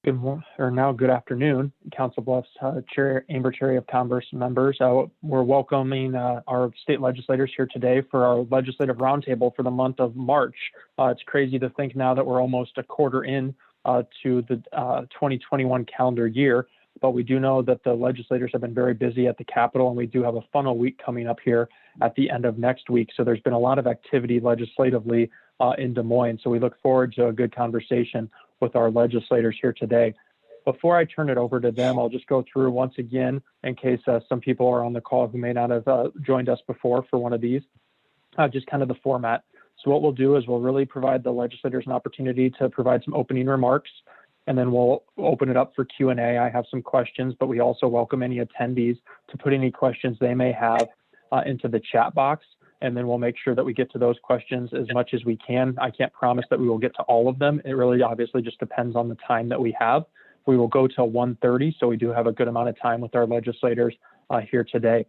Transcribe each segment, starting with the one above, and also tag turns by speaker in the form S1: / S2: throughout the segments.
S1: Good afternoon, Council Bluffs Chamber Cherry of Commerce members. We're welcoming our state legislators here today for our legislative roundtable for the month of March. It's crazy to think now that we're almost a quarter in to the 2021 calendar year, but we do know that the legislators have been very busy at the Capitol, and we do have a funnel week coming up here at the end of next week. So there's been a lot of activity legislatively in Des Moines. So we look forward to a good conversation with our legislators here today. Before I turn it over to them, I'll just go through once again, in case some people are on the call who may not have joined us before for one of these, just kind of the format. So what we'll do is we'll really provide the legislators an opportunity to provide some opening remarks, and then we'll open it up for Q&A. I have some questions, but we also welcome any attendees to put any questions they may have into the chat box. And then we'll make sure that we get to those questions as much as we can. I can't promise that we will get to all of them. It really obviously just depends on the time that we have. We will go till 1:30, so we do have a good amount of time with our legislators here today.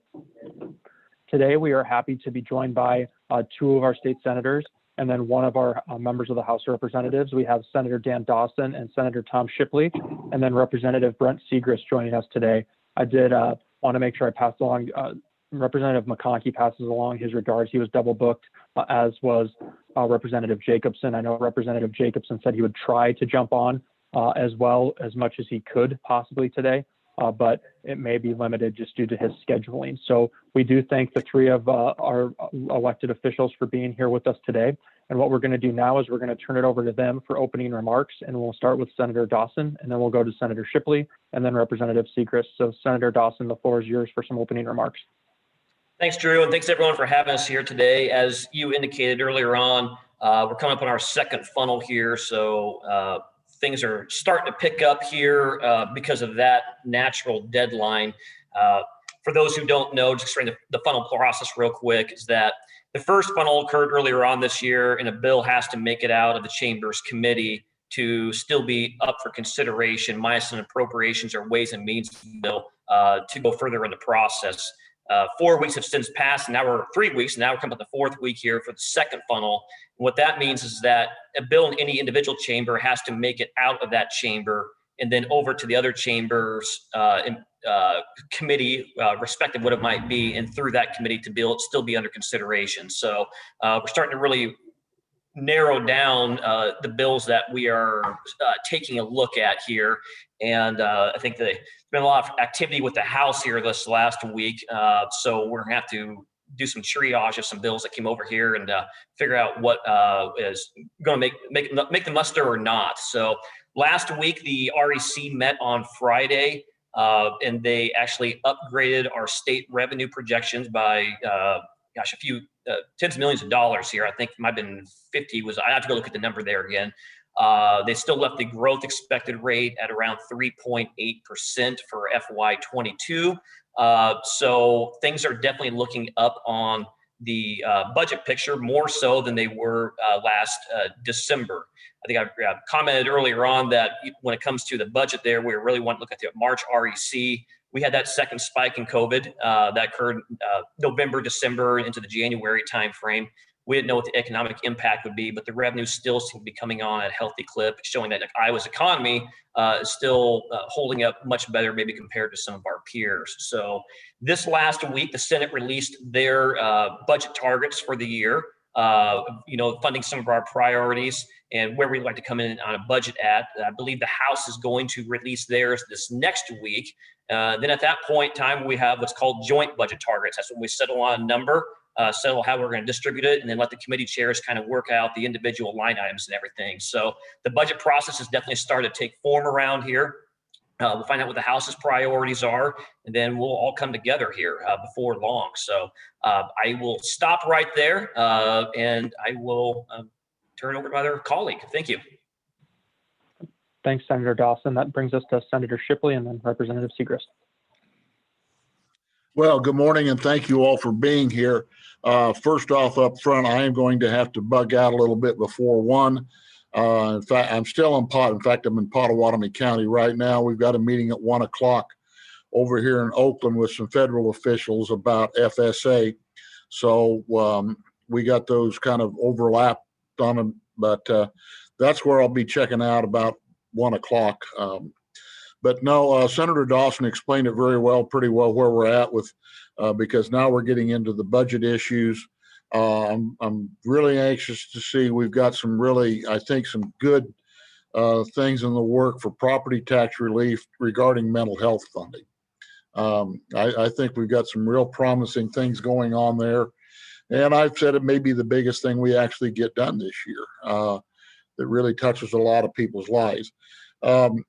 S1: Today, we are happy to be joined by two of our state senators and then one of our members of the House of Representatives. We have Senator Dan Dawson and Senator Tom Shipley, and then Representative Brent Segrist joining us today. I did want to make sure I passed along Representative McConkey passes along his regards. He was double booked, as was Representative Jacobson. I know Representative Jacobson said he would try to jump on as well as much as he could possibly today, but it may be limited just due to his scheduling. So we do thank the three of our elected officials for being here with us today. And what we're going to do now is we're going to turn it over to them for opening remarks, and we'll start with Senator Dawson, and then we'll go to Senator Shipley, and then Representative Segrist. So Senator Dawson, the floor is yours for some opening remarks.
S2: Thanks, Drew, and thanks everyone for having us here today. As you indicated earlier on, we're coming up on our second funnel here, so things are starting to pick up here because of that natural deadline. For those who don't know, just explain the funnel process real quick, is that the first funnel occurred earlier on this year, and a bill has to make it out of the Chamber's committee to still be up for consideration, minus an appropriations or ways and means bill to go further in the process. 4 weeks have since passed, and now we're 3 weeks, and now we're coming up the fourth week here for the second funnel. And what that means is that a bill in any individual chamber has to make it out of that chamber and then over to the other chamber's committee, respective what it might be, and through that committee to still be under consideration. So we're starting to really narrow down the bills that we are taking a look at here. And I think there's been a lot of activity with the House here this last week. So we're gonna have to do some triage of some bills that came over here and figure out what is gonna make the muster or not. So last week, the REC met on Friday, and they actually upgraded our state revenue projections by, a few tens of millions of dollars here. I think it might have been 50 I have to go look at the number there again. They still left the growth expected rate at around 3.8% for FY22. So things are definitely looking up on the budget picture, more so than they were last December. I think I commented earlier on that when it comes to the budget there, we really want to look at the March REC. We had that second spike in COVID that occurred November, December into the January timeframe. We didn't know what the economic impact would be, but the revenue still seemed to be coming on at a healthy clip, showing that Iowa's economy is still holding up much better, maybe compared to some of our peers. So this last week, the Senate released their budget targets for the year, funding some of our priorities and where we'd like to come in on a budget at. I believe the House is going to release theirs this next week. Then at that point in time, we have what's called joint budget targets. That's when we settle on a number, settle how we're going to distribute it, and then let the committee chairs kind of work out the individual line items and everything. So the budget process has definitely started to take form around here. We'll find out what the House's priorities are, and then we'll all come together here before long. So I will stop right there, and I will turn it over to my other colleague. Thank you.
S1: Thanks, Senator Dawson. That brings us to Senator Shipley and then Representative Segrist.
S3: Well, good morning, and thank you all for being here. First off, up front, I am going to have to bug out a little bit before 1. In fact, I'm still in I'm in Pottawatomie County right now. We've got a meeting at 1 o'clock over here in Oakland with some federal officials about FSA. So we got those kind of overlapped on them, but that's where I'll be checking out about 1 o'clock. But no, Senator Dawson explained it very well, pretty well where we're at with, because now we're getting into the budget issues. I'm really anxious to see, we've got some really, I think, some good things in the work for property tax relief regarding mental health funding. I think we've got some real promising things going on there. And I've said it may be the biggest thing we actually get done this year that really touches a lot of people's lives. In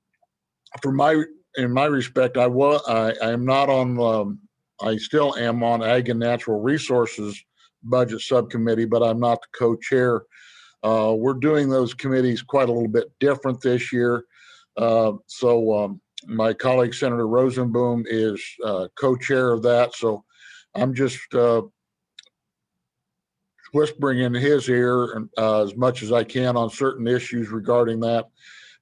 S3: my respect, I am not on, I still am on Ag and Natural Resources Budget Subcommittee, but I'm not the co-chair. We're doing those committees quite a little bit different this year. My colleague, Senator Rosenboom, is co-chair of that. So I'm just whispering in his ear as much as I can on certain issues regarding that.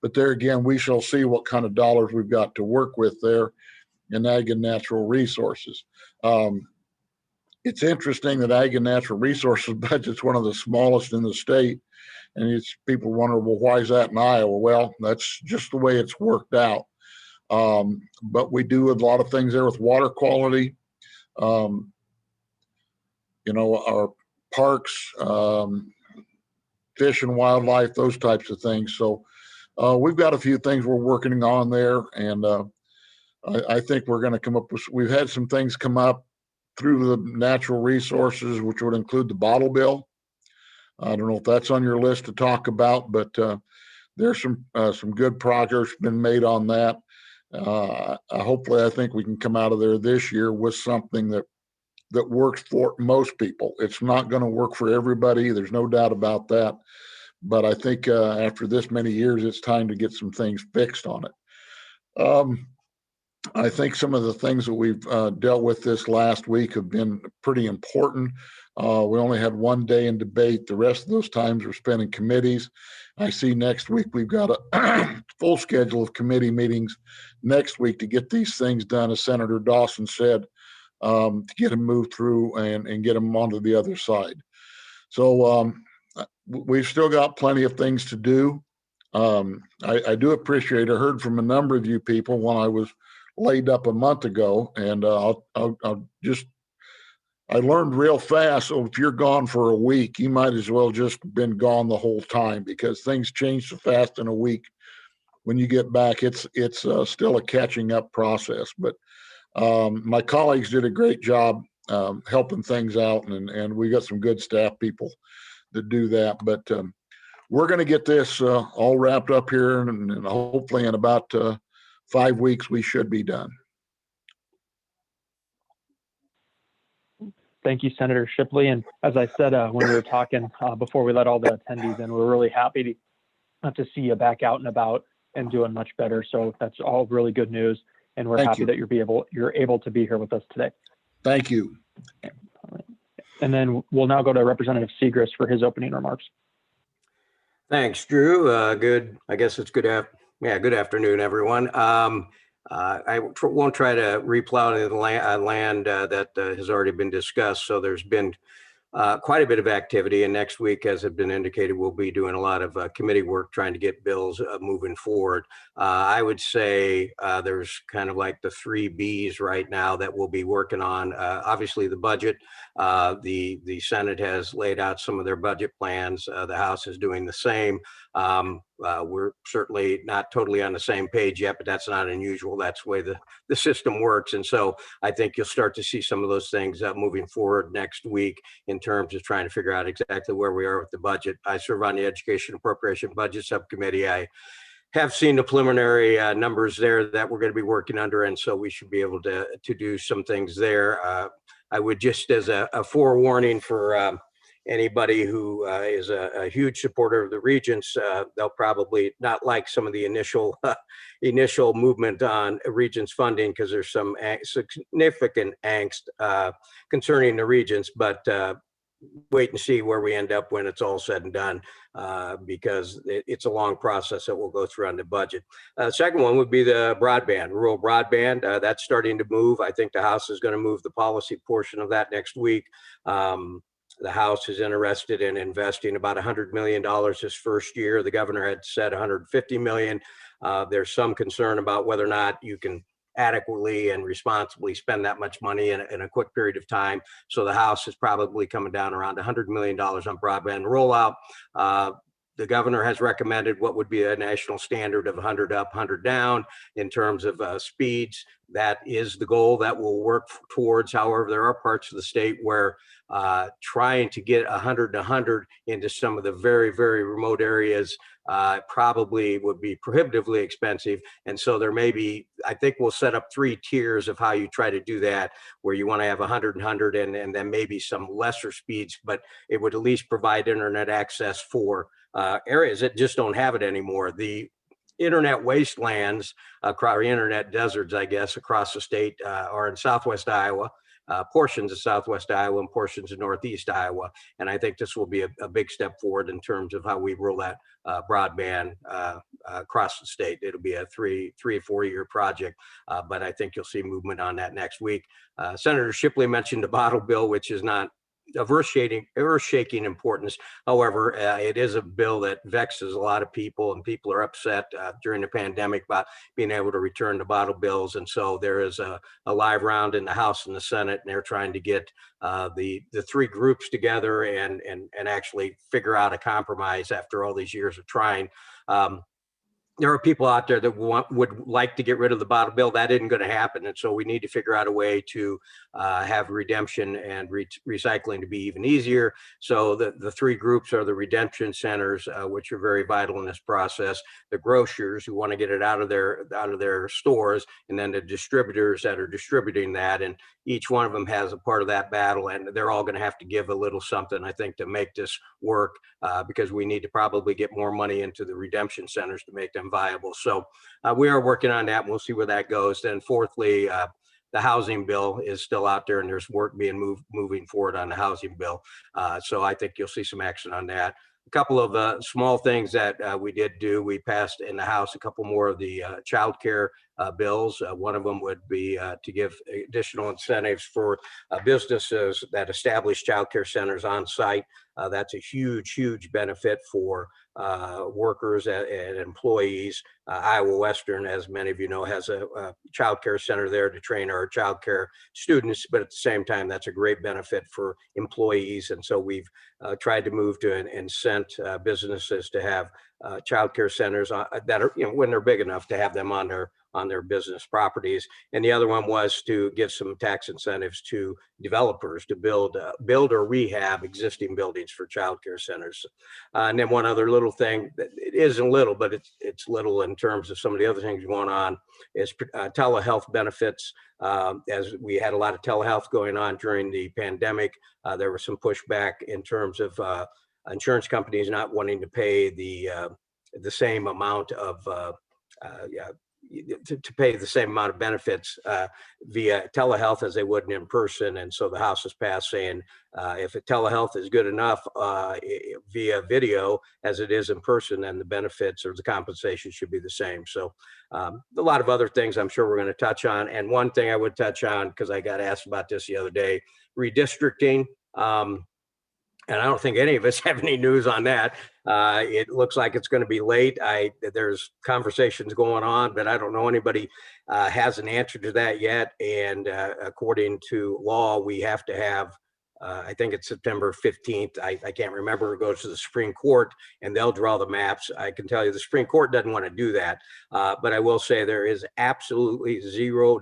S3: But there again, we shall see what kind of dollars we've got to work with there in Ag and Natural Resources. It's interesting that Ag and Natural Resources budget is one of the smallest in the state. And people wonder, well, why is that in Iowa? Well, that's just the way it's worked out. But we do a lot of things there with water quality, our parks, fish and wildlife, those types of things. So we've got a few things we're working on there. And I think we're going to come up with, we've had some things come up through the natural resources, which would include the bottle bill. I don't know if that's on your list to talk about, but there's some good progress been made on that. Hopefully, I think we can come out of there this year with something that works for most people. It's not going to work for everybody. There's no doubt about that. But I think after this many years, it's time to get some things fixed on it. I think some of the things that we've dealt with this last week have been pretty important. We only had one day in debate. The rest of those times were spent in committees. I see next week we've got a full schedule of committee meetings next week to get these things done, as Senator Dawson said, to get them moved through and get them onto the other side. So we've still got plenty of things to do. I do appreciate, I heard from a number of you people when I was laid up a month ago, and I learned real fast. So if you're gone for a week, you might as well just been gone the whole time, because things change so fast in a week. When you get back, it's still a catching up process. But my colleagues did a great job helping things out, and we got some good staff people that do that. But we're going to get this all wrapped up here, and hopefully in about 5 weeks, we should be done.
S1: Thank you, Senator Shipley. And as I said when we were talking before we let all the attendees in, we're really happy to see you back out and about and doing much better. So that's all really good news. And we're happy that you're able to be here with us today.
S3: Thank you.
S1: And then we'll now go to Representative Segrist for his opening remarks.
S4: Thanks, Drew. I guess it's good afternoon, everyone. I won't try to replow any of the land that has already been discussed. So there's been quite a bit of activity, and next week, as had been indicated, we'll be doing a lot of committee work trying to get bills moving forward. I would say there's kind of like the 3 Bs right now that we'll be working on. Obviously, the budget. The Senate has laid out some of their budget plans. The House is doing the same. We're certainly not totally on the same page yet, but that's not unusual. That's the way the system works. And so I think you'll start to see some of those things moving forward next week in terms of trying to figure out exactly where we are with the budget. I serve on the Education Appropriation Budget Subcommittee. I have seen the preliminary numbers there that we're going to be working under, and so we should be able to do some things there. I would just, as a forewarning for anybody who is a huge supporter of the regents, they'll probably not like some of the initial movement on regents funding, because there's some significant angst concerning the regents, but wait and see where we end up when it's all said and done, because it's a long process that we'll go through on the budget. Second one would be the broadband, rural broadband. That's starting to move. I think the House is going to move the policy portion of that next week. The House is interested in investing about $100 million this first year. The governor had said $150 million. There's some concern about whether or not you can adequately and responsibly spend that much money in a quick period of time. So the House is probably coming down around $100 million on broadband rollout. The governor has recommended what would be a national standard of 100 up, 100 down in terms of speeds. That is the goal that we'll work towards. However, there are parts of the state where trying to get 100 to 100 into some of the very, very remote areas probably would be prohibitively expensive. And so there may be, I think we'll set up 3 tiers of how you try to do that, where you want to have 100 and 100 and then maybe some lesser speeds, but it would at least provide internet access for areas that just don't have it anymore. The internet wastelands, or internet deserts, I guess, across the state are in Southwest Iowa, portions of Southwest Iowa and portions of Northeast Iowa. And I think this will be a big step forward in terms of how we roll that broadband across the state. It'll be a 3 or 4 year project, but I think you'll see movement on that next week. Senator Shipley mentioned the bottle bill, which is not of earth-shaking importance. However, it is a bill that vexes a lot of people, and people are upset during the pandemic about being able to return the bottle bills. And so there is a live round in the House and the Senate, and they're trying to get the 3 groups together and actually figure out a compromise after all these years of trying. There are people out there that would like to get rid of the bottle bill. That isn't going to happen. And so we need to figure out a way to have redemption and recycling to be even easier. So the 3 groups are the redemption centers, which are very vital in this process, the grocers who want to get it out of their stores, and then the distributors that are distributing that. And each one of them has a part of that battle, and they're all going to have to give a little something, I think, to make this work, because we need to probably get more money into the redemption centers to make them viable. So we are working on that, and we'll see where that goes. Then fourthly, the housing bill is still out there, and there's work being moving forward on the housing bill. So I think you'll see some action on that. A couple of small things that we did do. We passed in the House a couple more of the child care bills. One of them would be to give additional incentives for businesses that establish child care centers on site. That's a huge, huge benefit for workers and employees. Iowa Western, as many of you know, has a child care center there to train our child care students, but at the same time, that's a great benefit for employees. And so we've tried to move to incent businesses to have child care centers that are, when they're big enough, to have them on their business properties. And the other one was to give some tax incentives to developers to build or rehab existing buildings for child care centers. And then one other little thing that it isn't little, but it's little in terms of some of the other things going on, is telehealth benefits. As we had a lot of telehealth going on during the pandemic, there was some pushback in terms of insurance companies not wanting to pay the same amount of to pay the same amount of benefits via telehealth as they would in person. And so the House has passed saying if telehealth is good enough via video as it is in person, then the benefits or the compensation should be the same. So a lot of other things I'm sure we're going to touch on. And one thing I would touch on, because I got asked about this the other day, redistricting. And I don't think any of us have any news on that. It looks like it's going to be late. There's conversations going on, but I don't know anybody has an answer to that yet. And according to law, we have to have, I think it's September 15th. I can't remember. It goes to the Supreme Court and they'll draw the maps. I can tell you the Supreme Court doesn't want to do that. But I will say there is absolutely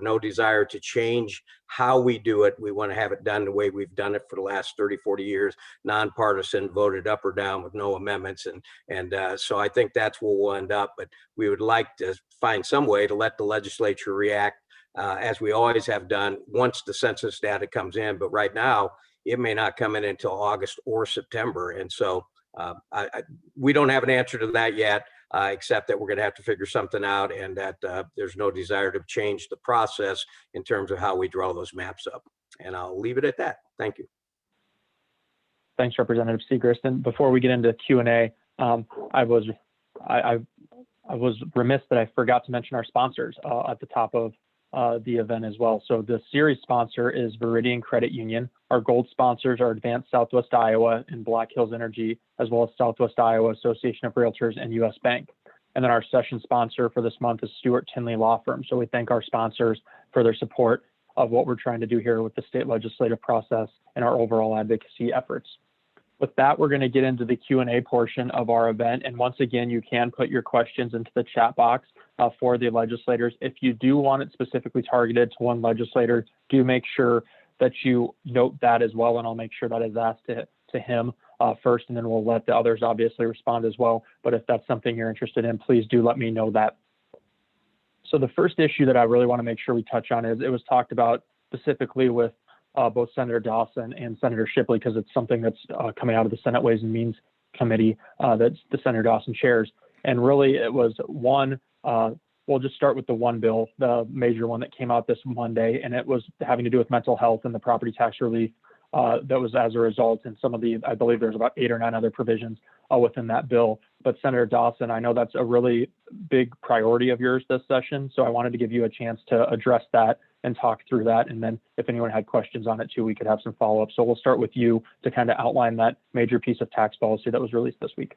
S4: no desire to change how we do it. We want to have it done the way we've done it for the last 30, 40 years, nonpartisan, voted up or down with no amendments. And so I think that's where we'll end up. But we would like to find some way to let the legislature react as we always have done once the census data comes in. But right now, it may not come in until August or September. And so we don't have an answer to that yet, except that we're going to have to figure something out, and that there's no desire to change the process in terms of how we draw those maps up. And I'll leave it at that. Thank you.
S1: Thanks, Representative Segrist. And before we get into Q&A, I was remiss that I forgot to mention our sponsors at the top of the event as well. So the series sponsor is Viridian Credit Union. Our gold sponsors are Advanced Southwest Iowa and Black Hills Energy, as well as Southwest Iowa Association of Realtors and U.S. Bank. And then our session sponsor for this month is Stewart Tinley Law Firm. So we thank our sponsors for their support of what we're trying to do here with the state legislative process and our overall advocacy efforts. With that, we're going to get into the Q&A portion of our event. And once again, you can put your questions into the chat box for the legislators. If you do want it specifically targeted to one legislator, do make sure that you note that as well. And I'll make sure that is asked to him first, and then we'll let the others obviously respond as well. But if that's something you're interested in, please do let me know that. So the first issue that I really want to make sure we touch on is it was talked about specifically with both Senator Dawson and Senator Shipley, because it's something that's coming out of the Senate Ways and Means Committee that the Senator Dawson chairs. And really it was one, we'll just start with the one bill, the major one that came out this Monday, and it was having to do with mental health and the property tax relief that was as a result. And some of the, I believe there's about 8 or 9 other provisions within that bill. But Senator Dawson, I know that's a really big priority of yours this session. So I wanted to give you a chance to address that and talk through that. And then if anyone had questions on it too, we could have some follow-up. So we'll start with you to kind of outline that major piece of tax policy that was released this week.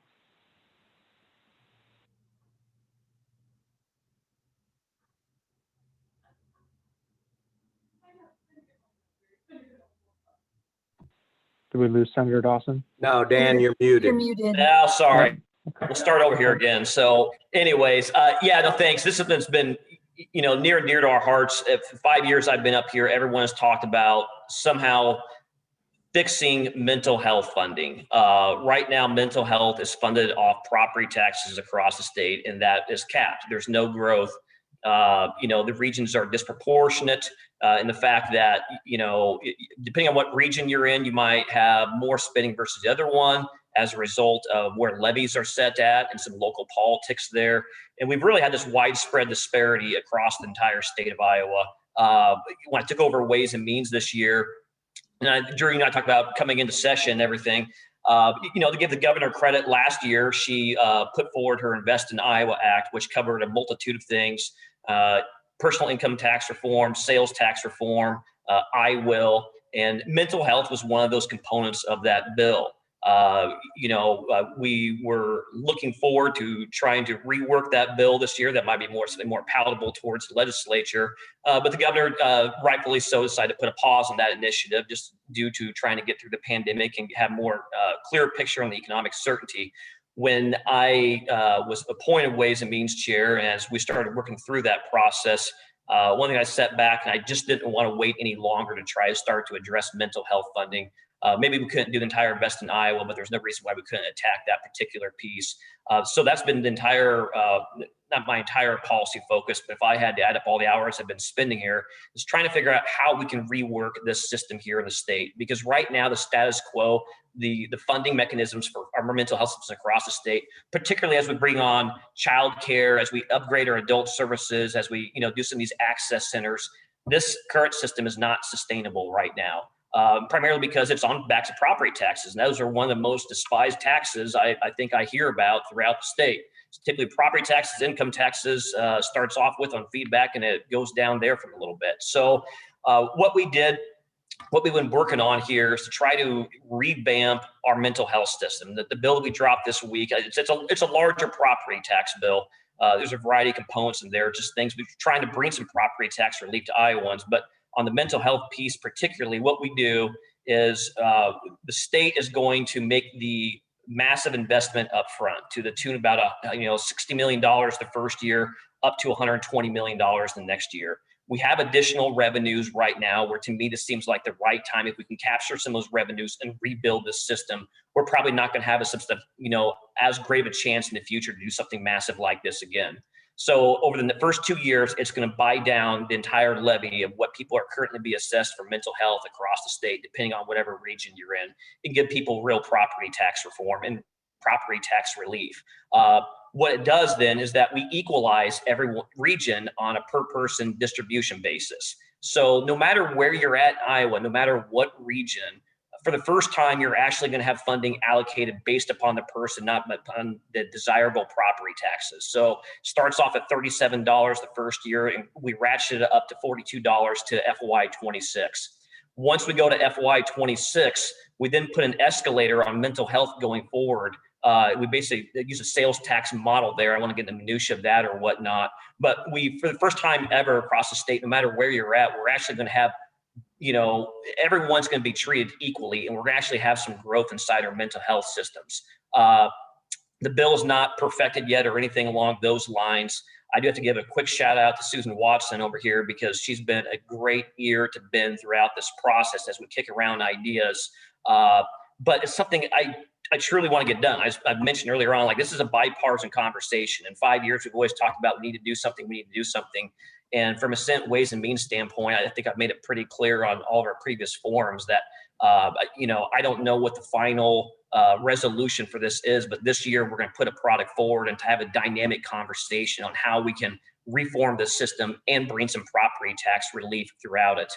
S1: Did we lose Senator Dawson?
S4: No, Dan, you're muted.
S5: You're muted.
S2: Oh, sorry.
S1: Okay.
S2: We'll start over here again. So anyways, yeah, no, thanks. This has been, near and dear to our hearts. For 5 years I've been up here, everyone has talked about somehow fixing mental health funding. Right now, mental health is funded off property taxes across the state, and that is capped. There's no growth. The regions are disproportionate in the fact that, depending on what region you're in, you might have more spending versus the other one as a result of where levies are set at and some local politics there. And we've really had this widespread disparity across the entire state of Iowa. When I took over Ways and Means this year, and Drew and I talked about coming into session and everything, to give the governor credit, last year she put forward her Invest in Iowa Act, which covered a multitude of things: personal income tax reform, sales tax reform, and mental health was one of those components of that bill. We were looking forward to trying to rework that bill this year that might be something more palatable towards the legislature. But the governor, rightfully so, decided to put a pause on that initiative just due to trying to get through the pandemic and have more clear picture on the economic certainty. When I was appointed Ways and Means Chair, and as we started working through that process, one thing I set back, and I just didn't want to wait any longer to try to start to address mental health funding. Maybe we couldn't do the entire Invest in Iowa, but there's no reason why we couldn't attack that particular piece. So that's been the entire, not my entire policy focus, but if I had to add up all the hours I've been spending here, is trying to figure out how we can rework this system here in the state. Because right now, the status quo, the funding mechanisms for our mental health systems across the state, particularly as we bring on childcare, as we upgrade our adult services, as we do some of these access centers, this current system is not sustainable right now. Primarily because it's on backs of property taxes. And those are one of the most despised taxes I think I hear about throughout the state. So typically property taxes, income taxes starts off with on feedback, and it goes down there for a little bit. So what we've been working on here is to try to revamp our mental health system. The bill that we dropped this week, it's a larger property tax bill. There's a variety of components in there, just things we're trying to bring some property tax relief to Iowans. But on the mental health piece particularly, what we do is the state is going to make the massive investment up front to the tune of about $60 million the first year, up to $120 million the next year. We have additional revenues right now where, to me, this seems like the right time. If we can capture some of those revenues and rebuild this system, we're probably not going to have as great of a chance in the future to do something massive like this again. So over the first 2 years, it's going to buy down the entire levy of what people are currently be assessed for mental health across the state, depending on whatever region you're in, and give people real property tax reform and property tax relief. What it does then is that we equalize every region on a per person distribution basis. So no matter where you're at in Iowa, no matter what region, for the first time, you're actually going to have funding allocated based upon the person, not upon the desirable property taxes. So starts off at $37 the first year, and we ratcheted it up to $42 to FY26. Once we go to FY26, we then put an escalator on mental health going forward. We basically use a sales tax model there. I want to get into the minutia of that or whatnot. But for the first time ever across the state, no matter where you're at, we're actually going to have, everyone's going to be treated equally, and we're going to actually have some growth inside our mental health systems. The bill is not perfected yet or anything along those lines. I do have to give a quick shout out to Susan Watson over here, because she's been a great ear to bend throughout this process as we kick around ideas. But it's something I truly want to get done. I've mentioned earlier on, like, this is a bipartisan conversation. In 5 years, we've always talked about we need to do something. And from a Senate Ways and Means standpoint, I think I've made it pretty clear on all of our previous forums that, I don't know what the final resolution for this is, but this year we're going to put a product forward and to have a dynamic conversation on how we can reform the system and bring some property tax relief throughout it.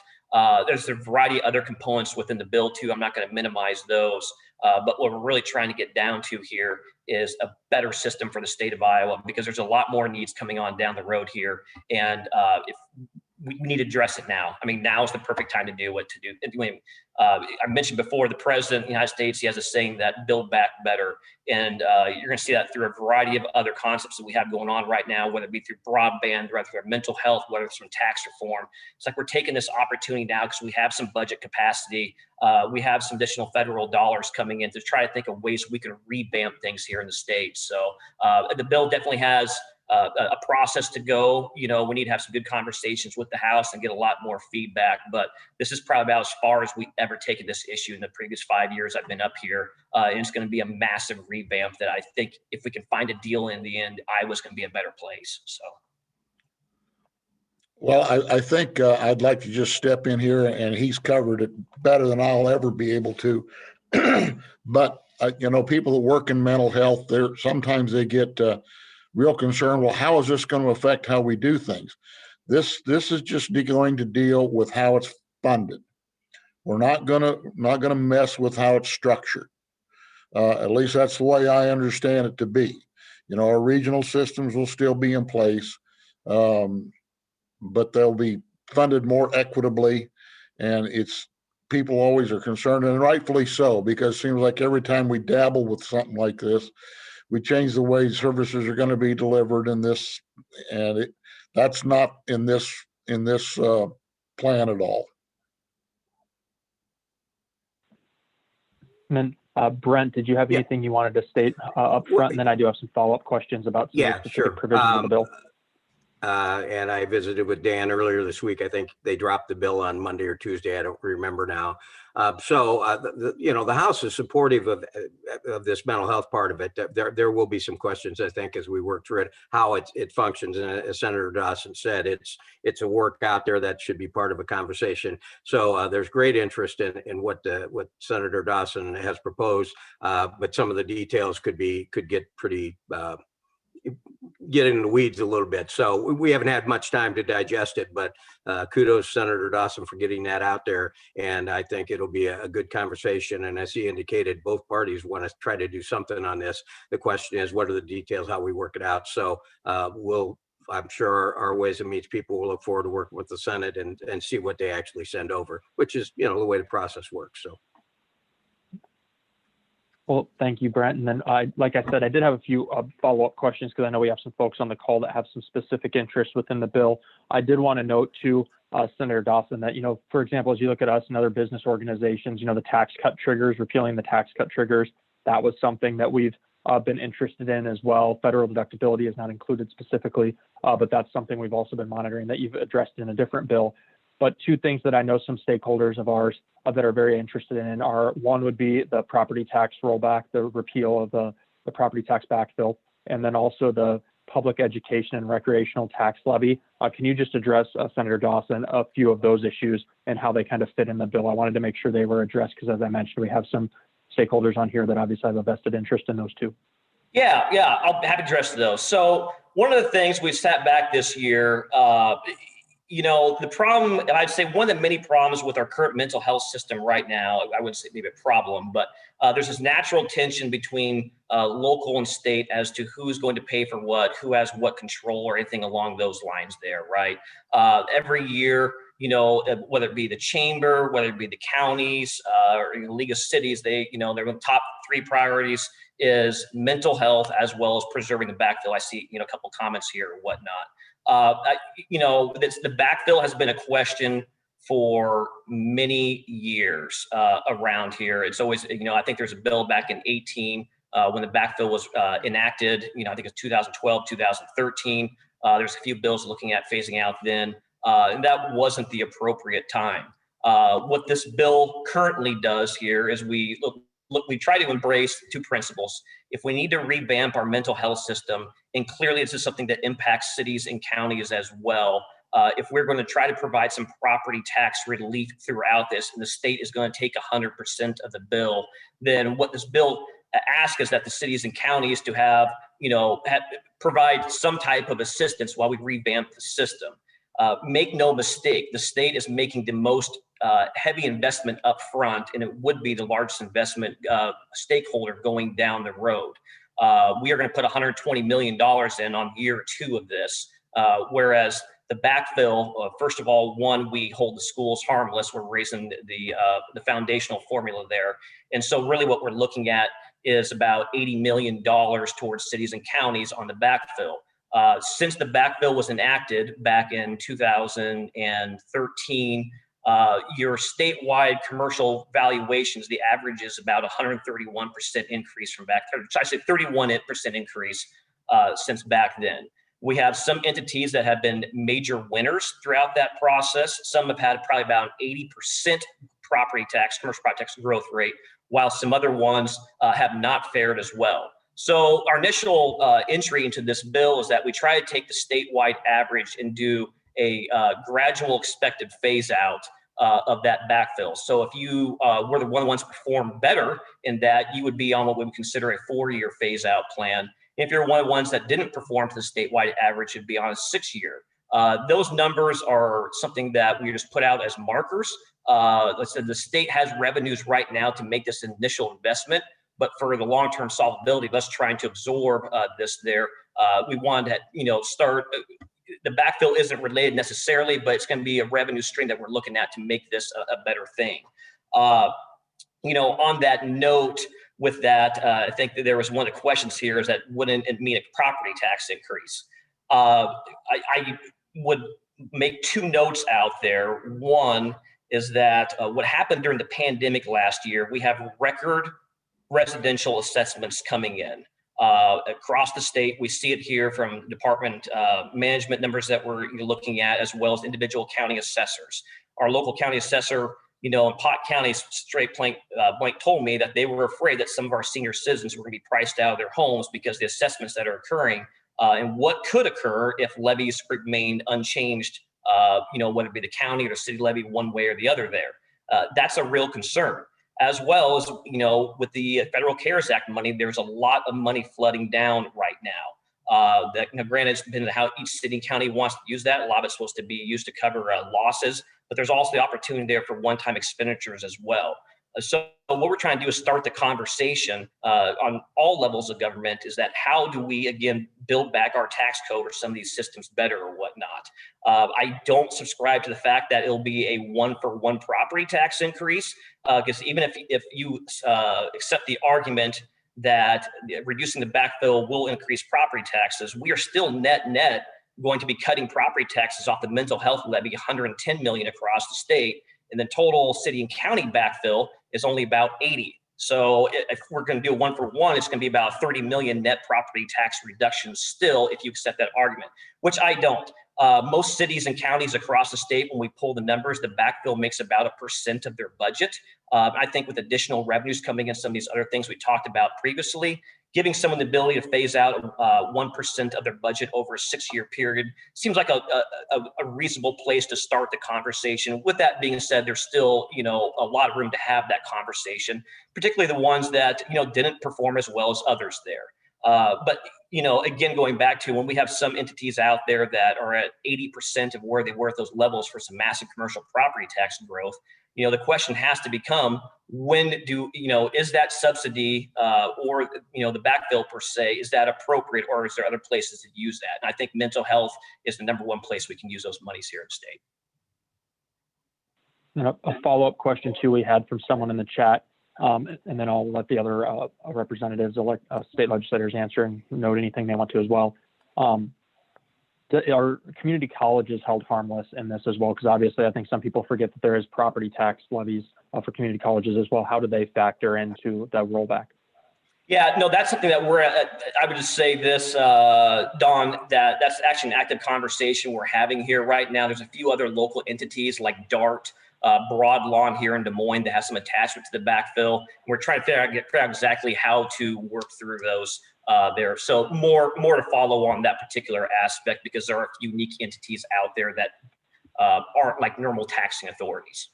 S2: There's a variety of other components within the bill too. I'm not going to minimize those, but what we're really trying to get down to here is a better system for the state of Iowa, because there's a lot more needs coming on down the road here. And if we need to address it now. I mean, now is the perfect time to do what to do. I mentioned before, the president of the United States, he has a saying that build back better. And you're going to see that through a variety of other concepts that we have going on right now, whether it be through broadband, whether through mental health, whether it's from tax reform. It's like we're taking this opportunity now because we have some budget capacity. We have some additional federal dollars coming in to try to think of ways we can revamp things here in the state. So the bill definitely has a process to go. We need to have some good conversations with the House and get a lot more feedback. But this is probably about as far as we've ever taken this issue in the previous 5 years I've been up here. And it's going to be a massive revamp that I think if we can find a deal in the end, Iowa's going to be a better place. So.
S3: Well, I think I'd like to just step in here, and he's covered it better than I'll ever be able to. But, people that work in mental health, sometimes they get real concerned. Well, how is this going to affect how we do things? This is just going to deal with how it's funded. We're not gonna mess with how it's structured. At least that's the way I understand it to be. Our regional systems will still be in place, but they'll be funded more equitably. And people always are concerned, and rightfully so, because it seems like every time we dabble with something like this, we change the way services are going to be delivered in this, and that's not in this plan at all.
S1: And then Brent, did you have anything you wanted to state up front? And then I do have some follow-up questions about some of the specific provisions of the bill.
S4: And I visited with Dan earlier this week. I think they dropped the bill on Monday or Tuesday. I don't remember now. The House is supportive of this mental health part of it. There will be some questions, I think, as we work through it, how it functions. And as Senator Dawson said, it's a work out there that should be part of a conversation. So there's great interest in what Senator Dawson has proposed, but some of the details could get pretty get in the weeds a little bit. So we haven't had much time to digest it, but kudos Senator Dawson for getting that out there. And I think it'll be a good conversation. And as he indicated, both parties want to try to do something on this. The question is, what are the details, how we work it out? So I'm sure our Ways and Means people will look forward to working with the Senate and see what they actually send over, which is, the way the process works. So.
S1: Well, thank you, Brent. And then, like I said, I did have a few follow-up questions because I know we have some folks on the call that have some specific interests within the bill. I did want to note to Senator Dawson that, for example, as you look at us and other business organizations, the tax cut triggers, repealing the tax cut triggers, that was something that we've been interested in as well. Federal deductibility is not included specifically, but that's something we've also been monitoring that you've addressed in a different bill. But two things that I know some stakeholders of ours that are very interested in are, one would be the property tax rollback, the repeal of the property tax backfill, and then also the public education and recreational tax levy. Can you just address, Senator Dawson, a few of those issues and how they kind of fit in the bill? I wanted to make sure they were addressed because, as I mentioned, we have some stakeholders on here that obviously have a vested interest in those two.
S2: Yeah, I'll have to address those. So one of the things we sat back this year, the problem, I'd say one of the many problems with our current mental health system right now, I wouldn't say maybe a problem, but there's this natural tension between local and state as to who's going to pay for what, who has what control or anything along those lines there, right? Every year, whether it be the chamber, whether it be the counties, or the League of Cities, their top three priorities is mental health as well as preserving the backfill. I see, a couple comments here or whatnot. The backfill has been a question for many years around here. It's always, I think there's a bill back in 18 when the backfill was enacted. I think it's 2012, 2013. There's a few bills looking at phasing out then, and that wasn't the appropriate time. What this bill currently does here is we try to embrace two principles. If we need to revamp our mental health system, and clearly this is something that impacts cities and counties as well, if we're going to try to provide some property tax relief throughout this, and the state is going to take 100% of the bill, then what this bill asks is that the cities and counties to have, provide some type of assistance while we revamp the system. Make no mistake, the state is making the most heavy investment up front, and it would be the largest investment stakeholder going down the road. We are going to put $120 million in on year 2 of this, whereas the backfill, first of all, one, we hold the schools harmless. We're raising the foundational formula there. And so really what we're looking at is about $80 million towards cities and counties on the backfill. Since the backfill was enacted back in 2013, your statewide commercial valuations, the average is about 131% increase from back, I say 31% increase since back then. We have some entities that have been major winners throughout that process. Some have had probably about 80% commercial property tax growth rate, while some other ones have not fared as well. So our initial entry into this bill is that we try to take the statewide average and do a gradual expected phase out of that backfill. So if you were the ones that performed better in that, you would be on what we would consider a 4-year phase out plan. If you're one of the ones that didn't perform to the statewide average, it'd be on a 6-year. Those numbers are something that we just put out as markers. Let's say the state has revenues right now to make this initial investment, but for the long-term solvability, let's trying to absorb this there. We wanted to, start. The backfill isn't related necessarily, but it's going to be a revenue stream that we're looking at to make this a better thing. On that note, with that, I think that there was one of the questions here is that wouldn't it mean a property tax increase? I would make 2 notes out there. One is that what happened during the pandemic last year, we have record residential assessments coming in across the state. We see it here from department management numbers that we're looking at, as well as individual county assessors. Our local county assessor, in Pot County, straight blank told me that they were afraid that some of our senior citizens were going to be priced out of their homes because the assessments that are occurring and what could occur if levies remained unchanged, whether it be the county or the city levy one way or the other there. That's a real concern. As well as, with the Federal CARES Act money, there's a lot of money flooding down right now. Granted, it's been how each city and county wants to use that. A lot of it's supposed to be used to cover losses, but there's also the opportunity there for one-time expenditures as well. So what we're trying to do is start the conversation on all levels of government is that how do we, again, build back our tax code or some of these systems better or whatnot. I don't subscribe to the fact that it'll be a 1-for-1 property tax increase because even if you accept the argument that reducing the backfill will increase property taxes, we are still net going to be cutting property taxes off the mental health levy, $110 million across the state. And then total city and county backfill is only about 80. So if we're going to do a 1-for-1, it's going to be about 30 million net property tax reduction still, if you accept that argument, which I don't. Most cities and counties across the state, when we pull the numbers, the backfill makes about 1% of their budget. I think with additional revenues coming in, some of these other things we talked about previously, giving someone the ability to phase out 1% of their budget over a 6-year period seems like a reasonable place to start the conversation. With that being said, there's still, a lot of room to have that conversation, particularly the ones that, didn't perform as well as others there. But, again, going back to when we have some entities out there that are at 80% of where they were at those levels for some massive commercial property tax growth, the question has to become, is that subsidy or, the backfill per se, is that appropriate, or is there other places to use that? And I think mental health is the number one place we can use those monies here in the state.
S1: A follow-up question too we had from someone in the chat, and then I'll let the other representatives, state legislators answer and note anything they want to as well. Are community colleges held harmless in this as well? Because obviously I think some people forget that there is property tax levies for community colleges as well. How do they factor into that rollback?
S2: Yeah, no, that's something that I would just say this, Don, that's actually an active conversation we're having here right now. There's a few other local entities like DART, Broad Lawn here in Des Moines that has some attachment to the backfill. We're trying to figure out exactly how to work through those there. So more to follow on that particular aspect, because there are unique entities out there that aren't like normal taxing authorities.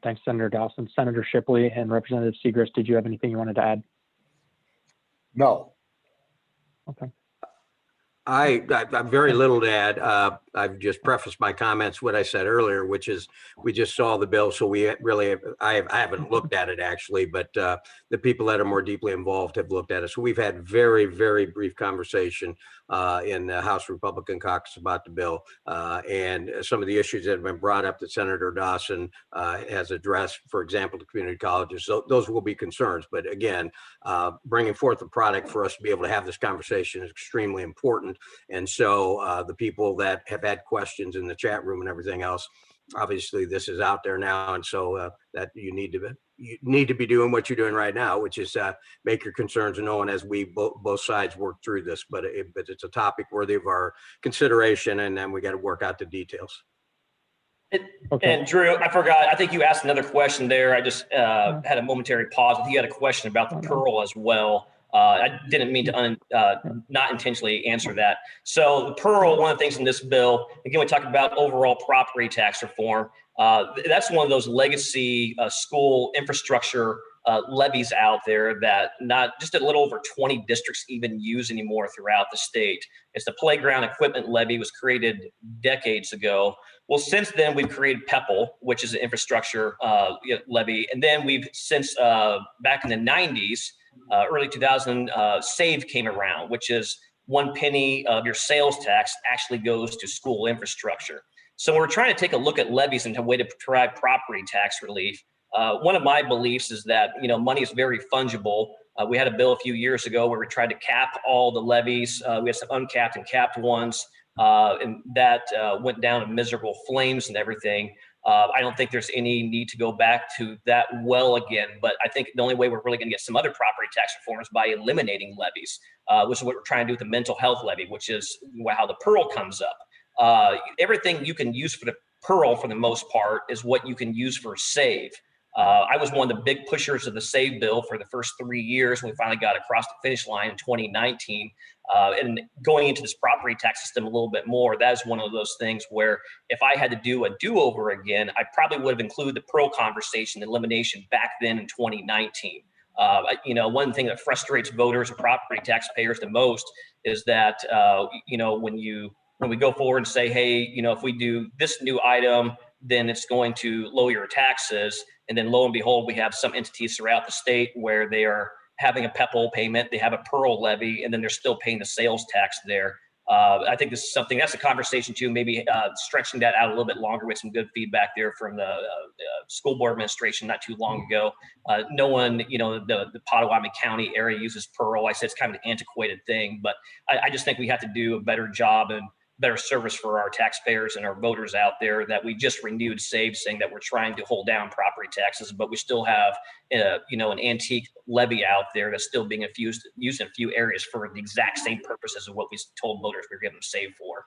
S1: Thanks, Senator Dawson. Senator Shipley and Representative Segrist, did you have anything you wanted to add?
S3: No.
S1: Okay.
S4: I'm very little to add. I've just prefaced my comments what I said earlier, which is we just saw the bill, so we really I haven't looked at it actually, but the people that are more deeply involved have looked at it. So we've had very, very brief conversation in the House Republican caucus about the bill, and some of the issues that have been brought up that Senator Dawson has addressed, for example, the community colleges. So those will be concerns. But again, bringing forth a product for us to be able to have this conversation is extremely important. And so the people that have had questions in the chat room and everything else, obviously this is out there now. And so that you need to be doing what you're doing right now, which is make your concerns known as we both sides work through this. But it's a topic worthy of our consideration, and then we got to work out the details.
S1: Okay.
S2: And Drew, I forgot, I think you asked another question there. I just had a momentary pause. He had a question about the Pearl as well. I didn't mean to not intentionally answer that. So the Pearl, one of the things in this bill, again, we talk about overall property tax reform. That's one of those legacy school infrastructure levies out there that not just a little over 20 districts even use anymore throughout the state. It's the playground equipment levy, was created decades ago. Well, since then we've created PEPL, which is an infrastructure levy. And then we've since back in the 90s, early 2000, SAVE came around, which is 1 penny of your sales tax actually goes to school infrastructure. So we're trying to take a look at levies and a way to provide property tax relief. One of my beliefs is that, money is very fungible. We had a bill a few years ago where we tried to cap all the levies. We had some uncapped and capped ones, and that went down in miserable flames and everything. I don't think there's any need to go back to that well again, but I think the only way we're really going to get some other property tax reform is by eliminating levies, which is what we're trying to do with the mental health levy, which is how the Pearl comes up. Everything you can use for the Pearl, for the most part, is what you can use for SAVE. I was one of the big pushers of the SAVE bill for the first 3 years. We finally got across the finish line in 2019. And going into this property tax system a little bit more, that is one of those things where if I had to do a do-over again, I probably would have included the Pearl conversation, elimination back then in 2019. One thing that frustrates voters and property taxpayers the most is that, when we go forward and say, hey, if we do this new item, then it's going to lower your taxes. And then lo and behold, we have some entities throughout the state where they are having a PEPL payment, they have a Pearl levy, and then they're still paying the sales tax there. I think this is something, that's a conversation too, maybe stretching that out a little bit longer with some good feedback there from the school board administration not too long ago. No one, the Pottawatomie County area uses Pearl. I said it's kind of an antiquated thing, but I just think we have to do a better job and better service for our taxpayers and our voters out there, that we just renewed SAVE, saying that we're trying to hold down property taxes, but we still have, an antique levy out there that's still being used in a few areas for the exact same purposes of what we told voters we were giving them SAVE for.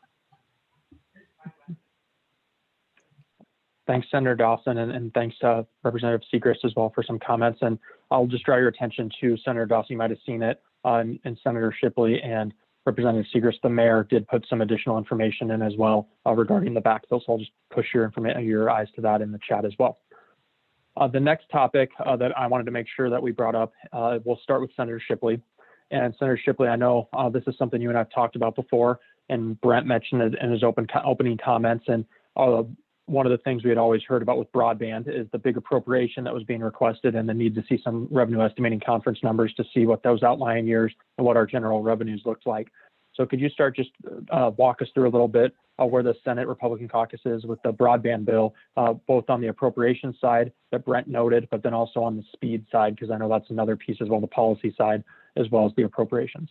S1: Thanks, Senator Dawson, and thanks, Representative Segrist as well for some comments. And I'll just draw your attention to Senator Dawson. You might have seen it, and Senator Shipley and Representative Segrist, the mayor, did put some additional information in as well regarding the backfill. So I'll just push your eyes to that in the chat as well. The next topic that I wanted to make sure that we brought up, we'll start with Senator Shipley. And Senator Shipley, I know this is something you and I have talked about before, and Brent mentioned it in his opening comments. And one of the things we had always heard about with broadband is the big appropriation that was being requested and the need to see some revenue estimating conference numbers to see what those outlying years and what our general revenues looked like. So could you start just walk us through a little bit where the Senate Republican caucus is with the broadband bill, both on the appropriation side that Brent noted, but then also on the speed side, because I know that's another piece as well, the policy side, as well as the appropriations.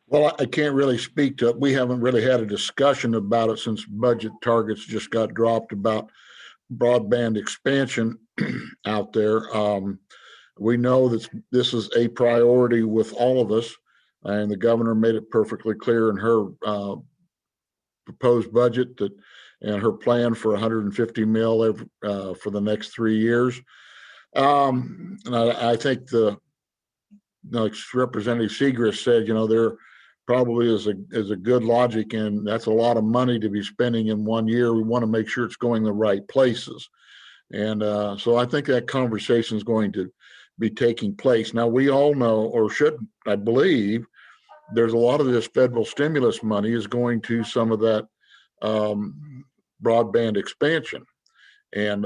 S3: Well, I can't really speak to it. We haven't really had a discussion about it since budget targets just got dropped about broadband expansion out there. We know that this is a priority with all of us, and the governor made it perfectly clear in her proposed budget that, and her plan for 150 mil for the next 3 years. And I think like Representative Segrist said, there probably is a good logic, and that's a lot of money to be spending in 1 year. We want to make sure it's going the right places. And so I think that conversation is going to be taking place. Now, we all know, or should, I believe, there's a lot of this federal stimulus money is going to some of that broadband expansion. And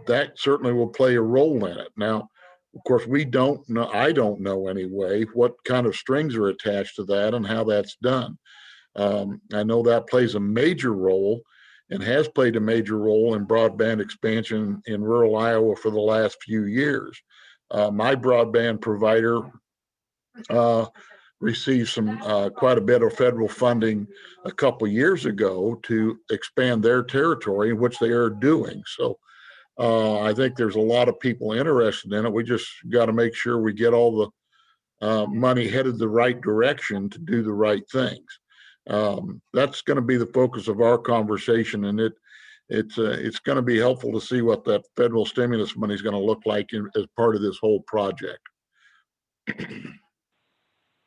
S3: that certainly will play a role in it. Now, of course, we don't know, I don't know anyway, what kind of strings are attached to that and how that's done. I know that plays a major role and has played a major role in broadband expansion in rural Iowa for the last few years. My broadband provider received quite a bit of federal funding a couple years ago to expand their territory, which they are doing. So I think there's a lot of people interested in it. We just got to make sure we get all the money headed the right direction to do the right things. That's going to be the focus of our conversation, and it's going to be helpful to see what that federal stimulus money is going to look like as part of this whole project.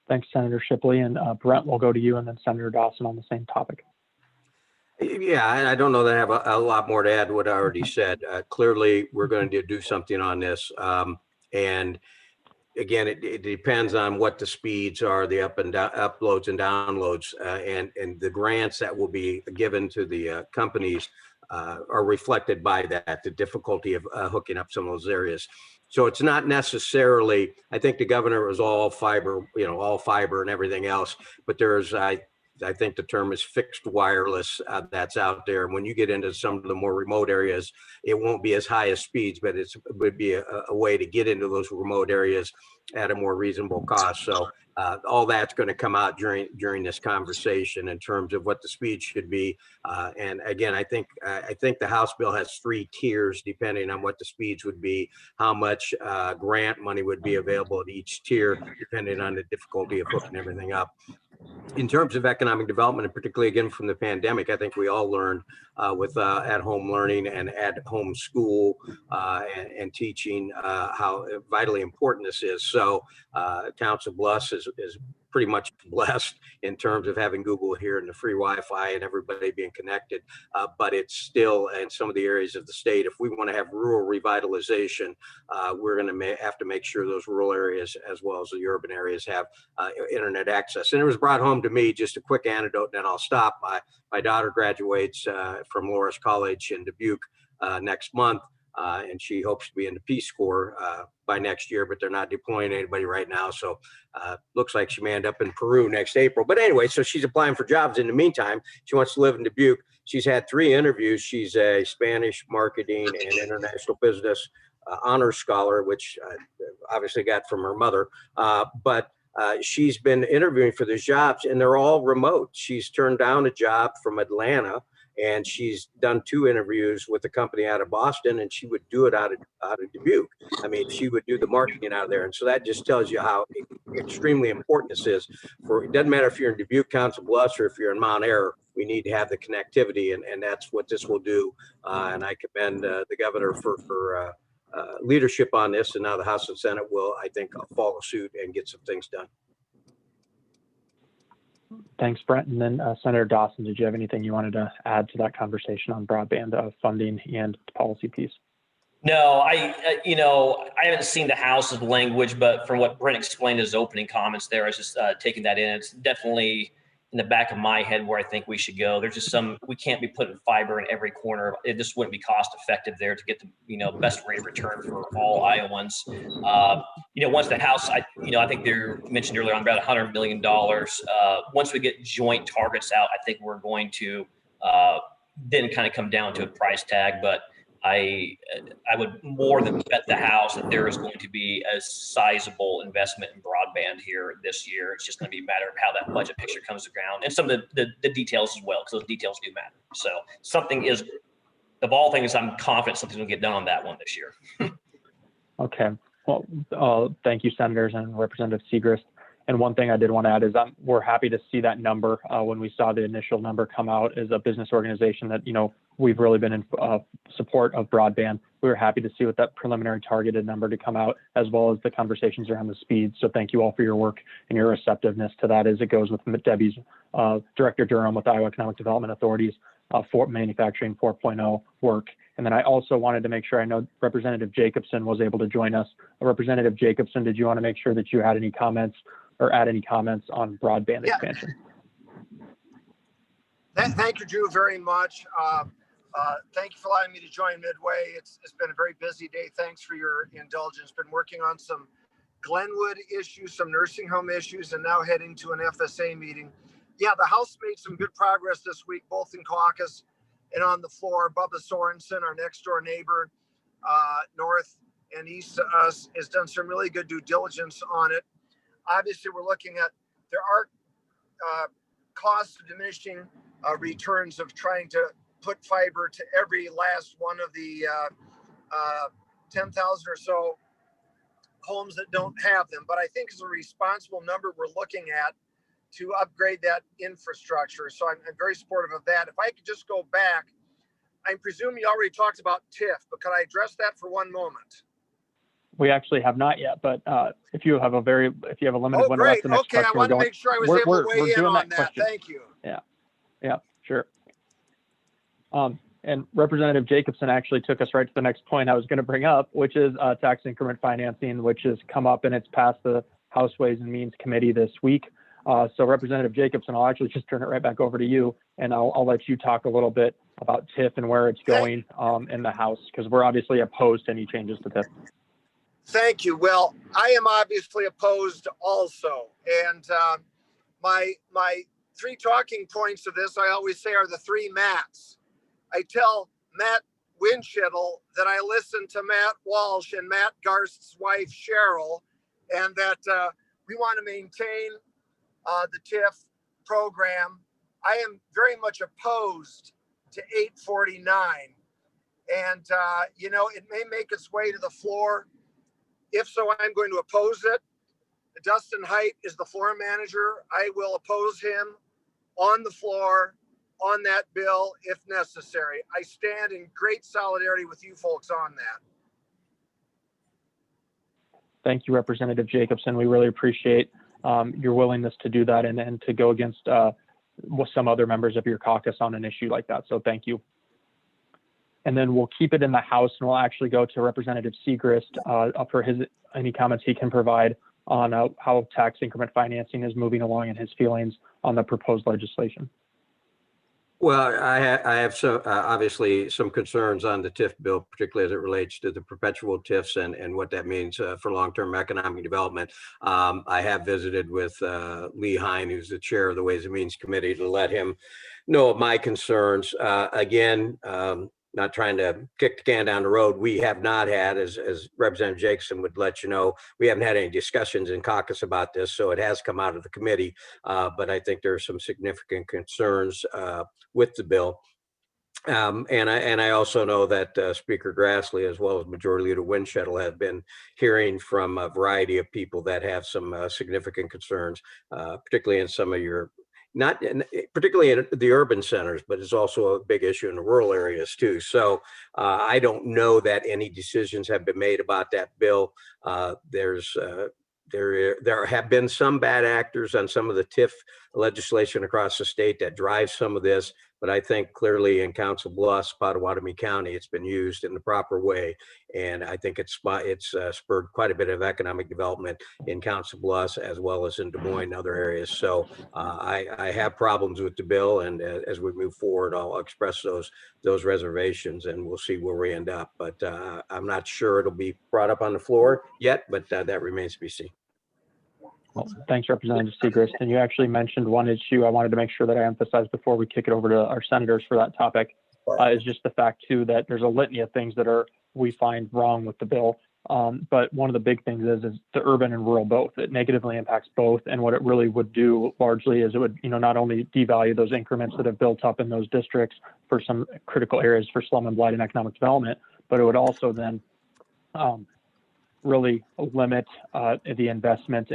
S1: Thanks, Senator Shipley. And Brent, we'll go to you, and then Senator Dawson on the same topic.
S4: Yeah, I don't know that I have a lot more to add to what I already said. Clearly, we're going to do something on this. And again, it depends on what the speeds are, the up and down, uploads and downloads, and the grants that will be given to the companies are reflected by that, the difficulty of hooking up some of those areas. So it's not necessarily, I think the governor was all fiber, all fiber and everything else, but there's, I think the term is fixed wireless that's out there. When you get into some of the more remote areas, it won't be as high as speeds, but it would be a way to get into those remote areas at a more reasonable cost. So all that's going to come out during this conversation in terms of what the speed should be. And again, I think the House bill has 3 tiers depending on what the speeds would be, how much grant money would be available at each tier, depending on the difficulty of hooking everything up. In terms of economic development, and particularly again from the pandemic, I think we all learned with at-home learning and at-home school and teaching how vitally important this is. So Council Bluffs is pretty much blessed in terms of having Google here and the free Wi-Fi and everybody being connected. But it's still in some of the areas of the state, if we want to have rural revitalization, we're going to have to make sure those rural areas as well as the urban areas have internet access. And it was brought home to me, just a quick anecdote, and then I'll stop. My daughter graduates from Loras College in Dubuque next month. And she hopes to be in the Peace Corps by next year, but they're not deploying anybody right now. So looks like she may end up in Peru next April. But anyway, so she's applying for jobs in the meantime. She wants to live in Dubuque. She's had 3 interviews. She's a Spanish marketing and international business honors scholar, which obviously got from her mother. But she's been interviewing for these jobs, and they're all remote. She's turned down a job from Atlanta, and she's done 2 interviews with a company out of Boston, and she would do it out of Dubuque. I mean, she would do the marketing out of there. And so that just tells you how extremely important this is. It doesn't matter if you're in Dubuque, Council Bluffs, or if you're in Mount Ayr, we need to have the connectivity, and that's what this will do. And I commend the governor for leadership on this, and now the House and Senate will, I think, follow suit and get some things done.
S1: Thanks, Brent. And then Senator Dawson, did you have anything you wanted to add to that conversation on broadband funding and the policy piece?
S2: No, I haven't seen the House's language, but from what Brent explained in his opening comments there, I was just taking that in. It's definitely in the back of my head where I think we should go. There's just we can't be putting fiber in every corner. It just wouldn't be cost effective there to get the, best rate of return for all Iowans. Once the House, I think they mentioned earlier on about $100 million. Once we get joint targets out, I think we're going to then kind of come down to a price tag, but I would more than bet the house that there is going to be a sizable investment in broadband here this year. It's just going to be a matter of how that budget picture comes to ground and some of the details as well, because those details do matter. So something is, of all things, I'm confident something's going to get done on that one this year.
S1: Okay. Well, thank you, Senators and Representative Segrist. And one thing I did want to add is we're happy to see that number. When we saw the initial number come out as a business organization that, we've really been in support of broadband. We were happy to see what that preliminary targeted number to come out, as well as the conversations around the speed. So thank you all for your work and your receptiveness to that as it goes with Debbie's Director Durham with Iowa Economic Development Authority's for Manufacturing 4.0 work. And then I also wanted to make sure, I know Representative Jacobson was able to join us. Representative Jacobson, did you want to make sure that you had any comments or add any comments on broadband expansion?
S5: Thank you, Drew, very much. Thank you for allowing me to join midway. It's been a very busy day. Thanks for your indulgence. Been working on some Glenwood issues, some nursing home issues, and now heading to an FSA meeting. Yeah, the House made some good progress this week, both in caucus and on the floor. Bubba Sorensen, our next door neighbor, north and east to us, has done some really good due diligence on it. Obviously, we're looking at, there are cost diminishing returns of trying to put fiber to every last one of the 10,000 or so homes that don't have them. But I think it's a responsible number we're looking at to upgrade that infrastructure. So I'm very supportive of that. If I could just go back, I presume you already talked about TIF, but could I address that for one moment?
S1: We actually have not yet, but if you have a limited window left, the next
S5: Okay, I
S1: question
S5: want to make sure I was able to weigh in on that.
S1: Question.
S5: Thank you.
S1: Yeah, sure. And Representative Jacobson actually took us right to the next point I was going to bring up, which is tax increment financing, which has come up and it's passed the House Ways and Means Committee this week. So Representative Jacobson, I'll actually just turn it right back over to you, and I'll let you talk a little bit about TIF and where it's going in the House, because we're obviously opposed to any changes to TIF.
S5: Thank you. Well, I am obviously opposed also. And my three talking points of this, I always say, are the three Matts. I tell Matt Winchittle that I listen to Matt Walsh and Matt Garst's wife, Cheryl, and that we want to maintain the TIF program. I am very much opposed to 849. And, it may make its way to the floor. If so, I'm going to oppose it. Dustin Haidt is the floor manager. I will oppose him on the floor on that bill if necessary. I stand in great solidarity with you folks on that.
S1: Thank you, Representative Jacobson. We really appreciate your willingness to do that and to go against some other members of your caucus on an issue like that. So thank you. And then we'll keep it in the House, and we'll actually go to Representative Segrist for any comments he can provide on how tax increment financing is moving along and his feelings on the proposed legislation.
S4: Well, I have obviously some concerns on the TIF bill, particularly as it relates to the perpetual TIFs and what that means for long-term economic development. I have visited with Lee Hine, who's the chair of the Ways and Means Committee, to let him know of my concerns. Again, not trying to kick the can down the road. We have not had, as Representative Jacobson would let you know, we haven't had any discussions in caucus about this, so it has come out of the committee. But I think there are some significant concerns with the bill. And I also know that Speaker Grassley, as well as Majority Leader Winchittle, have been hearing from a variety of people that have some significant concerns, particularly in some of your, not particularly in the urban centers, but it's also a big issue in the rural areas too. So I don't know that any decisions have been made about that bill. There have been some bad actors on some of the TIF legislation across the state that drives some of this, but I think clearly in Council Bluffs, Pottawatomie County, it's been used in the proper way. And I think it's spurred quite a bit of economic development in Council Bluffs as well as in Des Moines and other areas. So I have problems with the bill, and as we move forward, I'll express those reservations, and we'll see where we end up. But I'm not sure it'll be brought up on the floor yet, but that remains to be seen.
S1: Well, thanks, Representative Segrist. And you actually mentioned one issue I wanted to make sure that I emphasize before we kick it over to our senators for that topic, is just the fact, too, that there's a litany of things that we find wrong with the bill. But one of the big things is the urban and rural both. It negatively impacts both. And what it really would do largely is it would, not only devalue those increments that have built up in those districts for some critical areas for slum and blight and economic development, but it would also then really limit the investment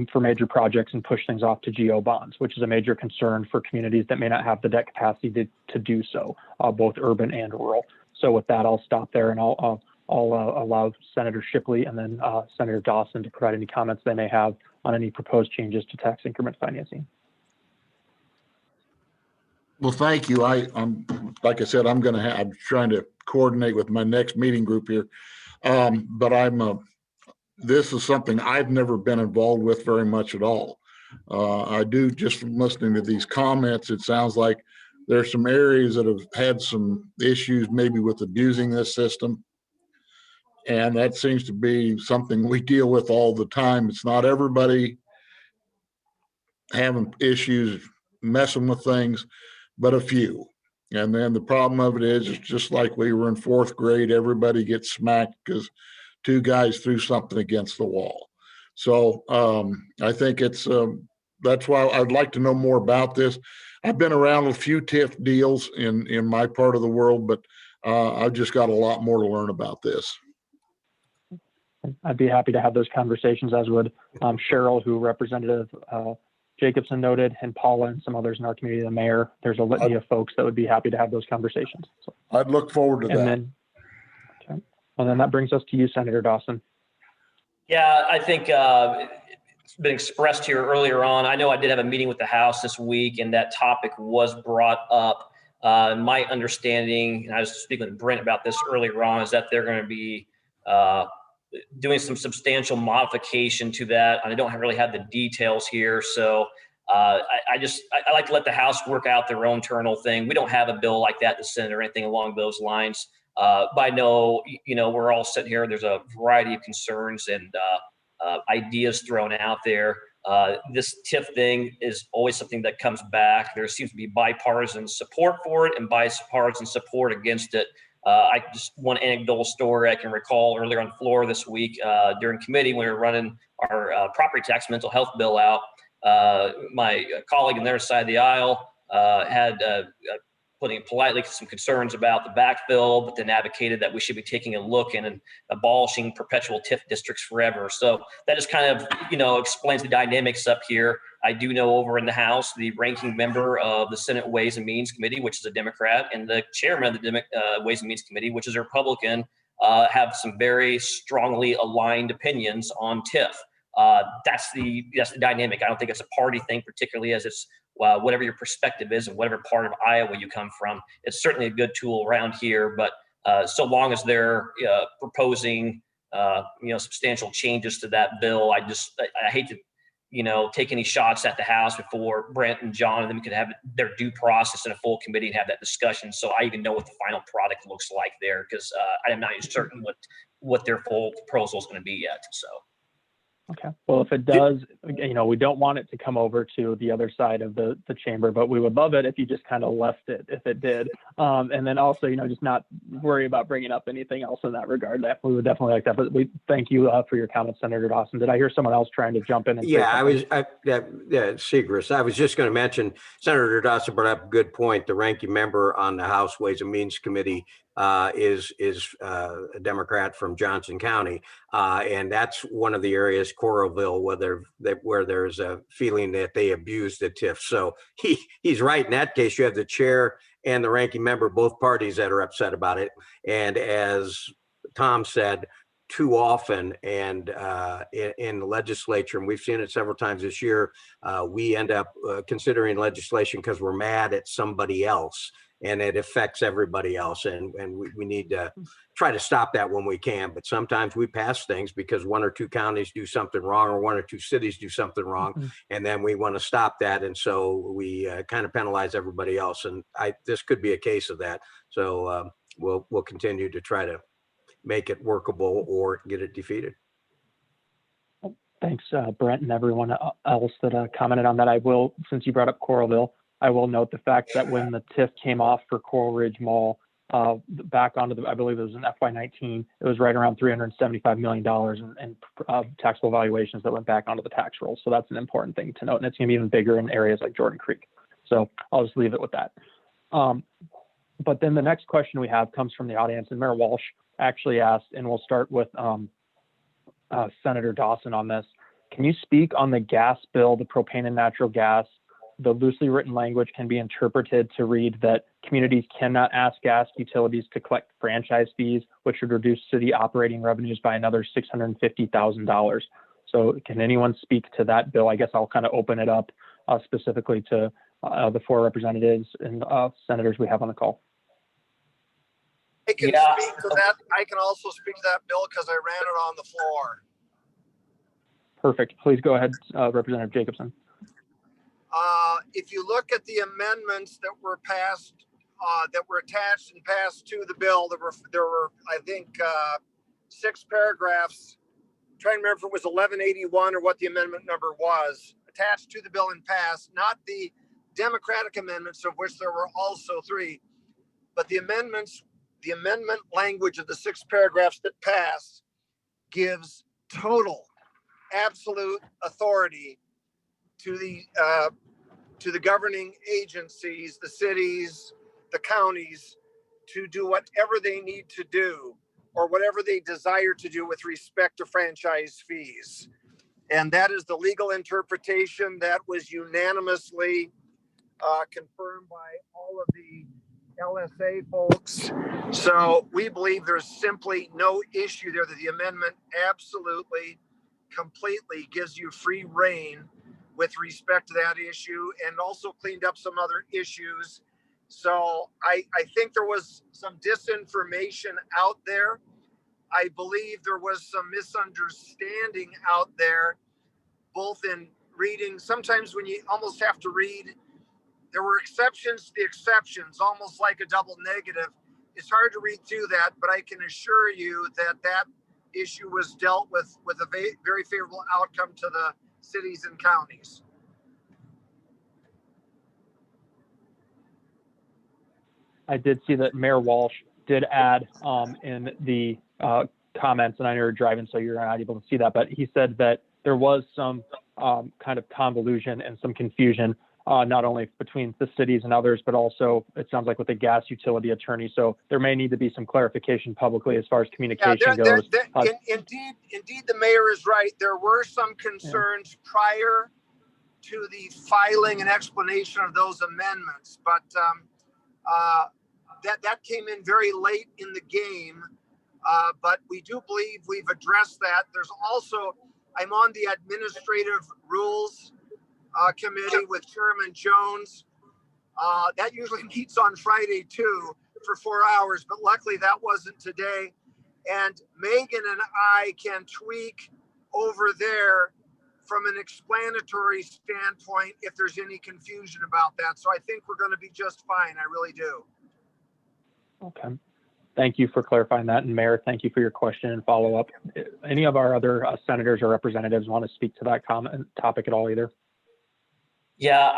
S1: for major projects and push things off to GO bonds, which is a major concern for communities that may not have the debt capacity to do so, both urban and rural. So with that, I'll stop there, and I'll allow Senator Shipley and then Senator Dawson to provide any comments they may have on any proposed changes to tax increment financing.
S3: Well, thank you. I'm like I said, I'm trying to coordinate with my next meeting group here. But this is something I've never been involved with very much at all. I do, just from listening to these comments, it sounds like there's some areas that have had some issues maybe with abusing this system. And that seems to be something we deal with all the time. It's not everybody having issues, messing with things, but a few. And then the problem of it is, it's just like we were in fourth grade, everybody gets smacked because two guys threw something against the wall. So I think that's why I'd like to know more about this. I've been around a few TIF deals in my part of the world, but I've just got a lot more to learn about this.
S1: I'd be happy to have those conversations, as would Cheryl, who Representative Jacobson noted, and Paula and some others in our community, the mayor. There's a litany of folks that would be happy to have those conversations. So,
S3: I'd look forward to that.
S1: And then that brings us to you, Senator Dawson.
S2: Yeah, I think it's been expressed here earlier on. I know I did have a meeting with the House this week, and that topic was brought up. My understanding, and I was speaking with Brent about this earlier on, is that they're going to be doing some substantial modification to that. And I don't really have the details here. So I like to let the House work out their own internal thing. We don't have a bill like that in the Senate or anything along those lines. But I know, we're all sitting here. There's a variety of concerns and ideas thrown out there. This TIF thing is always something that comes back. There seems to be bipartisan support for it and bipartisan support against it. One anecdotal story I can recall earlier on the floor this week during committee when we were running our property tax mental health bill out. My colleague on their side of the aisle had putting it politely, some concerns about the backfill, but then advocated that we should be taking a look and abolishing perpetual TIF districts forever. So that just kind of, explains the dynamics up here. I do know over in the House, the ranking member of the Senate Ways and Means Committee, which is a Democrat, and the chairman of the Ways and Means Committee, which is a Republican, have some very strongly aligned opinions on TIF. That's the dynamic. I don't think it's a party thing, particularly as it's whatever your perspective is and whatever part of Iowa you come from. It's certainly a good tool around here, but so long as they're proposing substantial changes to that bill, I hate to take any shots at the House before Brent and John and them could have their due process in a full committee and have that discussion. So I even know what the final product looks like there, because I am not even certain what their full proposal is going to be yet. So.
S1: Okay. Well, if it does, we don't want it to come over to the other side of the chamber, but we would love it if you just kind of left it, if it did. And then also, just not worry about bringing up anything else in that regard. We would definitely like that. But we thank you for your comments, Senator Dawson. Did I hear someone else trying to jump in? And
S4: Segrist. I was just going to mention, Senator Dawson brought up a good point. The ranking member on the House Ways and Means Committee is a Democrat from Johnson County, and that's one of the areas, Coralville, where there's a feeling that they abused the TIF. So he's right in that case. You have the chair and the ranking member, both parties, that are upset about it. And as Tom said, too often, and in the legislature, and we've seen it several times this year, we end up considering legislation because we're mad at somebody else, and it affects everybody else. And we need to try to stop that when we can. But sometimes we pass things because one or two counties do something wrong, or one or two cities do something wrong, and then we want to stop that. And so we kind of penalize everybody else. And this could be a case of that. So we'll continue to try to make it workable or get it defeated.
S1: Thanks, Brent, and everyone else that commented on that. I will, since you brought up Coralville, I will note the fact that when the TIF came off for Coral Ridge Mall back onto the, I believe it was in FY19, it was right around $375 million in taxable valuations that went back onto the tax roll. So that's an important thing to note, and it's going to be even bigger in areas like Jordan Creek. So I'll just leave it with that. But then the next question we have comes from the audience, and Mayor Walsh actually asked, and we'll start with Senator Dawson on this. Can you speak on the gas bill, the propane and natural gas? The loosely written language can be interpreted to read that communities cannot ask gas utilities to collect franchise fees, which would reduce city operating revenues by another $650,000. So can anyone speak to that bill? I guess I'll kind of open it up specifically to the four representatives and senators we have on the call.
S5: I can speak to that. I can also speak to that bill because I ran it on the floor.
S1: Perfect. Please go ahead, Representative Jacobson.
S5: If you look at the amendments that were passed, that were attached and passed to the bill, there were I think 6 paragraphs. I'm trying to remember if it was 1181 or what the amendment number was attached to the bill and passed. Not the Democratic amendments, of which there were also 3, but the amendments. The amendment language of the 6 paragraphs that passed gives total, absolute authority to the governing agencies, the cities, the counties, to do whatever they need to do or whatever they desire to do with respect to franchise fees. And that is the legal interpretation that was unanimously confirmed by all of the LSA folks. So we believe there's simply no issue there, that the amendment absolutely, completely gives you free rein with respect to that issue, and also cleaned up some other issues. So I think there was some disinformation out there. I believe there was some misunderstanding out there, both in reading. Sometimes when you almost have to read, there were exceptions to the exceptions, almost like a double negative. It's hard to read through that, but I can assure you that that issue was dealt with a very favorable outcome to the cities and counties.
S1: I did see that Mayor Walsh did add in the comments, and I know you're driving, so you're not able to see that, but he said that there was some kind of convolution and some confusion, not only between the cities and others, but also it sounds like with the gas utility attorney. So there may need to be some clarification publicly as far as communication goes.
S5: Indeed, the mayor is right. There were some concerns prior to the filing and explanation of those amendments, but that came in very late in the game. But we do believe we've addressed that. There's also, I'm on the administrative rules committee with Chairman Jones. That usually meets on Friday too for 4 hours, but luckily that wasn't today. And Megan and I can tweak over there from an explanatory standpoint if there's any confusion about that. So I think we're going to be just fine. I really do.
S1: Okay. Thank you for clarifying that. And Mayor, thank you for your question and follow up. Any of our other senators or representatives want to speak to that topic at all either?
S2: Yeah,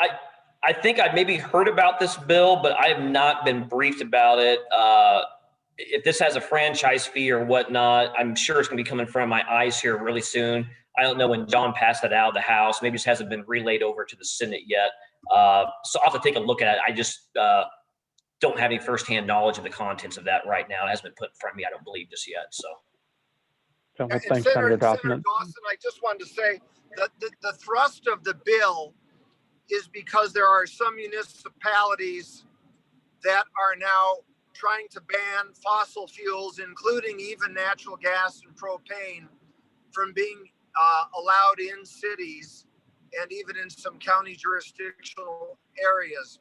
S2: I think I maybe heard about this bill, but I have not been briefed about it. If this has a franchise fee or whatnot, I'm sure it's going to be coming in front of my eyes here really soon. I don't know when John passed that out of the House. Maybe it hasn't been relayed over to the Senate yet. So I'll have to take a look at it. I just don't have any firsthand knowledge of the contents of that right now. It hasn't been put in front of me, I don't believe, just yet. So.
S1: Well, thanks, Senator Dawson.
S5: Senator Dawson, I just wanted to say that the thrust of the bill is because there are some municipalities that are now trying to ban fossil fuels, including even natural gas and propane, from being allowed in cities and even in some county jurisdictional areas.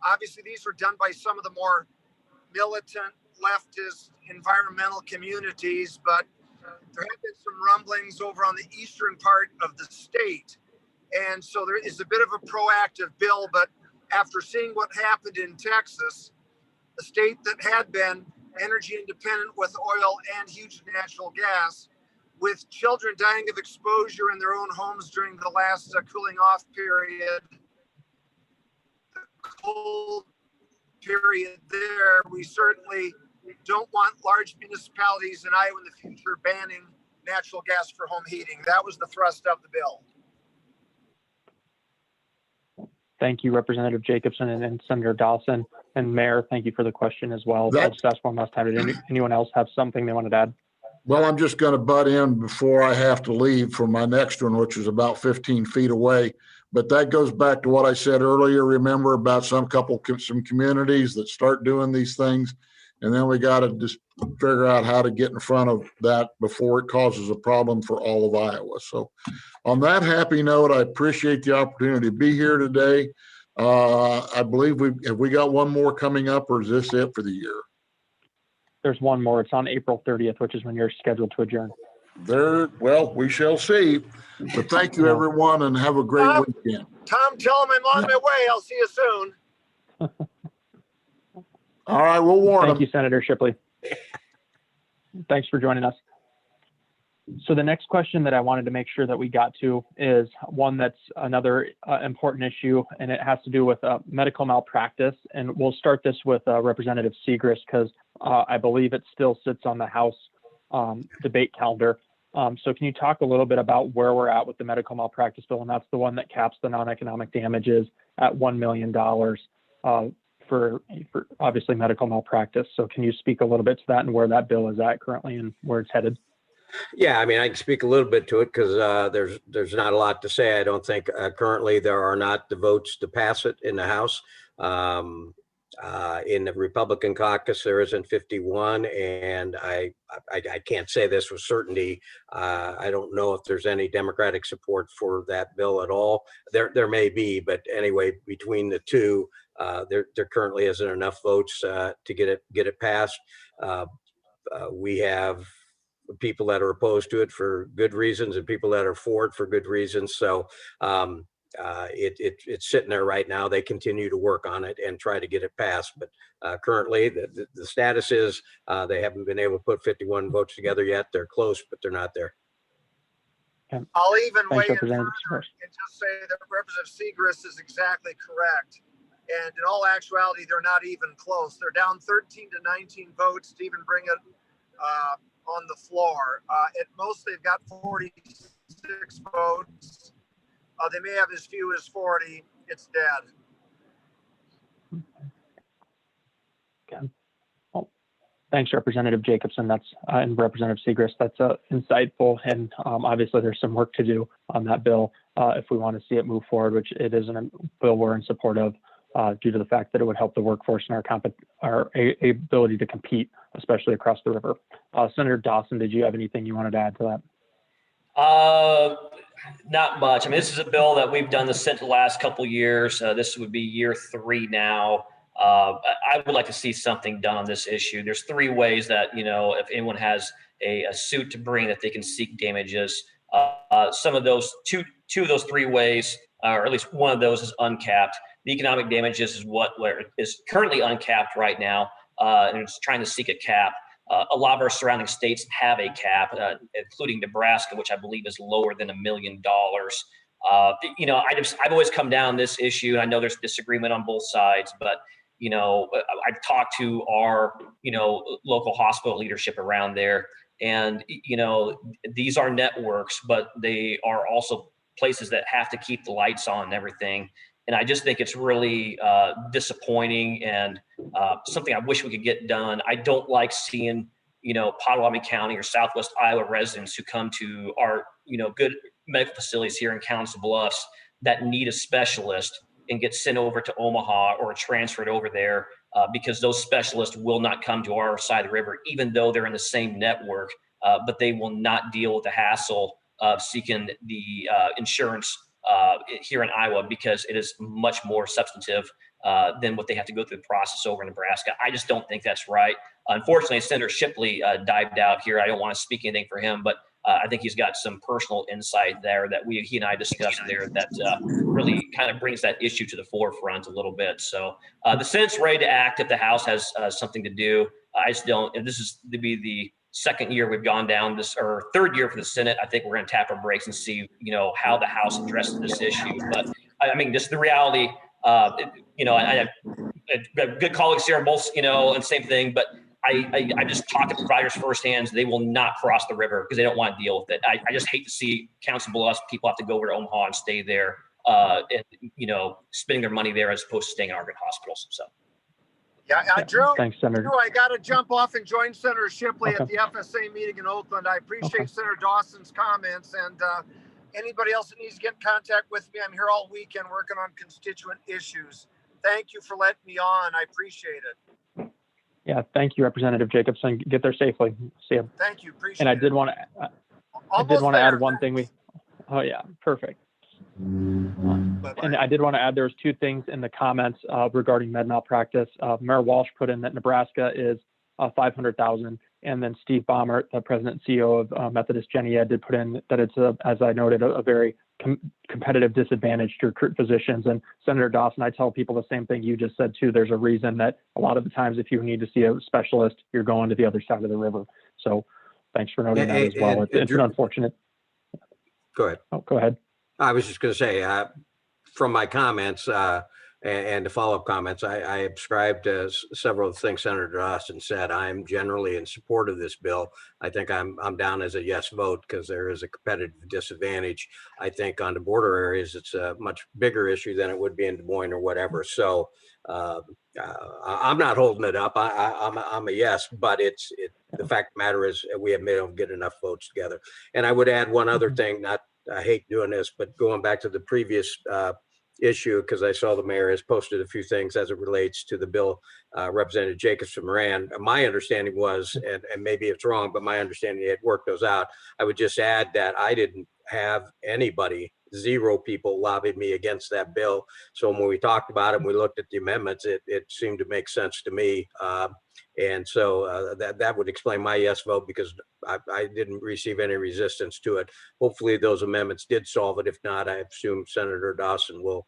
S5: Obviously, these were done by some of the more militant leftist environmental communities, but there have been some rumblings over on the eastern part of the state. And so there is a bit of a proactive bill, but after seeing what happened in Texas, a state that had been energy independent with oil and huge natural gas, with children dying of exposure in their own homes during the last cooling off period, the cold period there, we certainly don't want large municipalities in Iowa in the future banning natural gas for home heating. That was the thrust of the bill.
S1: Thank you, Representative Jacobson and Senator Dawson. And Mayor, thank you for the question as well. I'll just ask one last time. Did anyone else have something they wanted to add?
S3: Well, I'm just going to butt in before I have to leave for my next one, which is about 15 feet away. But that goes back to what I said earlier. Remember about some communities that start doing these things, and then we got to just figure out how to get in front of that before it causes a problem for all of Iowa. So on that happy note, I appreciate the opportunity to be here today. I believe we got one more coming up, or is this it for the year?
S1: There's one more. It's on April 30th, which is when you're scheduled to adjourn.
S3: Well, we shall see. But thank you, everyone, and have a great weekend.
S5: Tom, tell him I'm on my way. I'll see you soon.
S3: All right, we'll warn
S1: Thank
S3: them.
S1: you, Senator Shipley. Thanks for joining us. So the next question that I wanted to make sure that we got to is one that's another important issue, and it has to do with medical malpractice. And we'll start this with Representative Segrist, because I believe it still sits on the House debate calendar. So can you talk a little bit about where we're at with the medical malpractice bill? And that's the one that caps the non-economic damages at $1 million for obviously medical malpractice. So can you speak a little bit to that and where that bill is at currently and where it's headed?
S4: Yeah, I mean, I can speak a little bit to it because there's not a lot to say. I don't think currently there are not the votes to pass it in the House. In the Republican caucus, there isn't 51, and I can't say this with certainty. I don't know if there's any Democratic support for that bill at all. There may be, but anyway, between the two, there currently isn't enough votes to get it passed. We have people that are opposed to it for good reasons and people that are for it for good reasons. So it's sitting there right now. They continue to work on it and try to get it passed. But currently the status is they haven't been able to put 51 votes together yet. They're close, but they're not there.
S5: I'll even weigh in further
S1: Representative
S5: and just say that Representative Segrist is exactly correct. And in all actuality, they're not even close. They're down 13 to 19 votes to even bring it on the floor. At most, they've got 46 votes. They may have as few as 40. It's dead.
S1: Okay. Well, thanks, Representative Jacobson. And Representative Segrist. That's insightful. And obviously, there's some work to do on that bill if we want to see it move forward, which it isn't a bill we're in support of due to the fact that it would help the workforce and our ability to compete, especially across the river. Senator Dawson, did you have anything you wanted to add to that?
S2: Not much. I mean, this is a bill that we've done the last couple of years. This would be year 3 now. I would like to see something done on this issue. There's 3 ways that, if anyone has a suit to bring, that they can seek damages. Some of those, two of those 3 ways, or at least one of those, is uncapped. The economic damages is where it is currently uncapped right now, and it's trying to seek a cap. A lot of our surrounding states have a cap, including Nebraska, which I believe is lower than $1 million. I've always come down this issue. I know there's disagreement on both sides, but I've talked to our local hospital leadership around there, and these are networks, but they are also places that have to keep the lights on and everything. And I just think it's really disappointing and something I wish we could get done. I don't like seeing, Potawatomi County or Southwest Iowa residents who come to our, good medical facilities here in Council Bluffs that need a specialist and get sent over to Omaha or transferred over there because those specialists will not come to our side of the river, even though they're in the same network, but they will not deal with the hassle of seeking the insurance here in Iowa because it is much more substantive than what they have to go through the process over in Nebraska. I just don't think that's right. Unfortunately, Senator Shipley dived out here. I don't want to speak anything for him, but I think he's got some personal insight there that he and I discussed there that really kind of brings that issue to the forefront a little bit. So the Senate's ready to act if the House has something to do. I just don't, if this is to be the second year we've gone down this, or third year for the Senate, I think we're going to tap our brakes and see, how the House addresses this issue. But I mean, just the reality, I have good colleagues here on both, and same thing, but I just talk to providers firsthand. They will not cross the river because they don't want to deal with it. I just hate to see Council Bluffs people have to go over to Omaha and stay there, and spending their money there as opposed to staying in our good hospitals. So.
S5: Yeah, Drew.
S1: Thanks, Senator.
S5: Drew, I got to jump off and join Senator Shipley
S1: Okay.
S5: at the FSA meeting in Oakland. I appreciate
S1: Okay.
S5: Senator Dawson's comments, and anybody else that needs to get in contact with me, I'm here all weekend working on constituent issues. Thank you for letting me on. I appreciate it.
S1: Yeah, thank you, Representative Jacobson. Get there safely. See you.
S5: Thank you. Appreciate
S1: And I
S5: it.
S1: did want to. I did want to add one thing. Oh yeah, perfect. And I did want to add, there was two things in the comments regarding med malpractice. Mayor Walsh put in that Nebraska is $500,000, and then Steve Baumert, the president and CEO of Methodist Jenny Ed, did put in that it's as I noted, a very competitive disadvantage to recruit physicians. And Senator Dawson, I tell people the same thing you just said too. There's a reason that a lot of the times, if you need to see a specialist, you're going to the other side of the river. So thanks for noting that as well. It's an unfortunate.
S4: Go ahead.
S1: Oh, go ahead.
S4: I was just going to say, from my comments and the follow-up comments, I subscribe to several of the things Senator Dawson said. I'm generally in support of this bill. I think I'm down as a yes vote because there is a competitive disadvantage. I think on the border areas, it's a much bigger issue than it would be in Des Moines or whatever. So I'm not holding it up. I'm a yes, but the fact of the matter is we haven't been able to get enough votes together. And I would add one other thing, I hate doing this, but going back to the previous issue, because I saw the mayor has posted a few things as it relates to the bill, Representative Jacobson Moran. My understanding was, and maybe it's wrong, but my understanding, he had worked those out. I would just add that I didn't have anybody, 0 people lobbied me against that bill. So when we talked about it and we looked at the amendments, it seemed to make sense to me. And so that would explain my yes vote, because I didn't receive any resistance to it. Hopefully those amendments did solve it. If not, I assume Senator Dawson will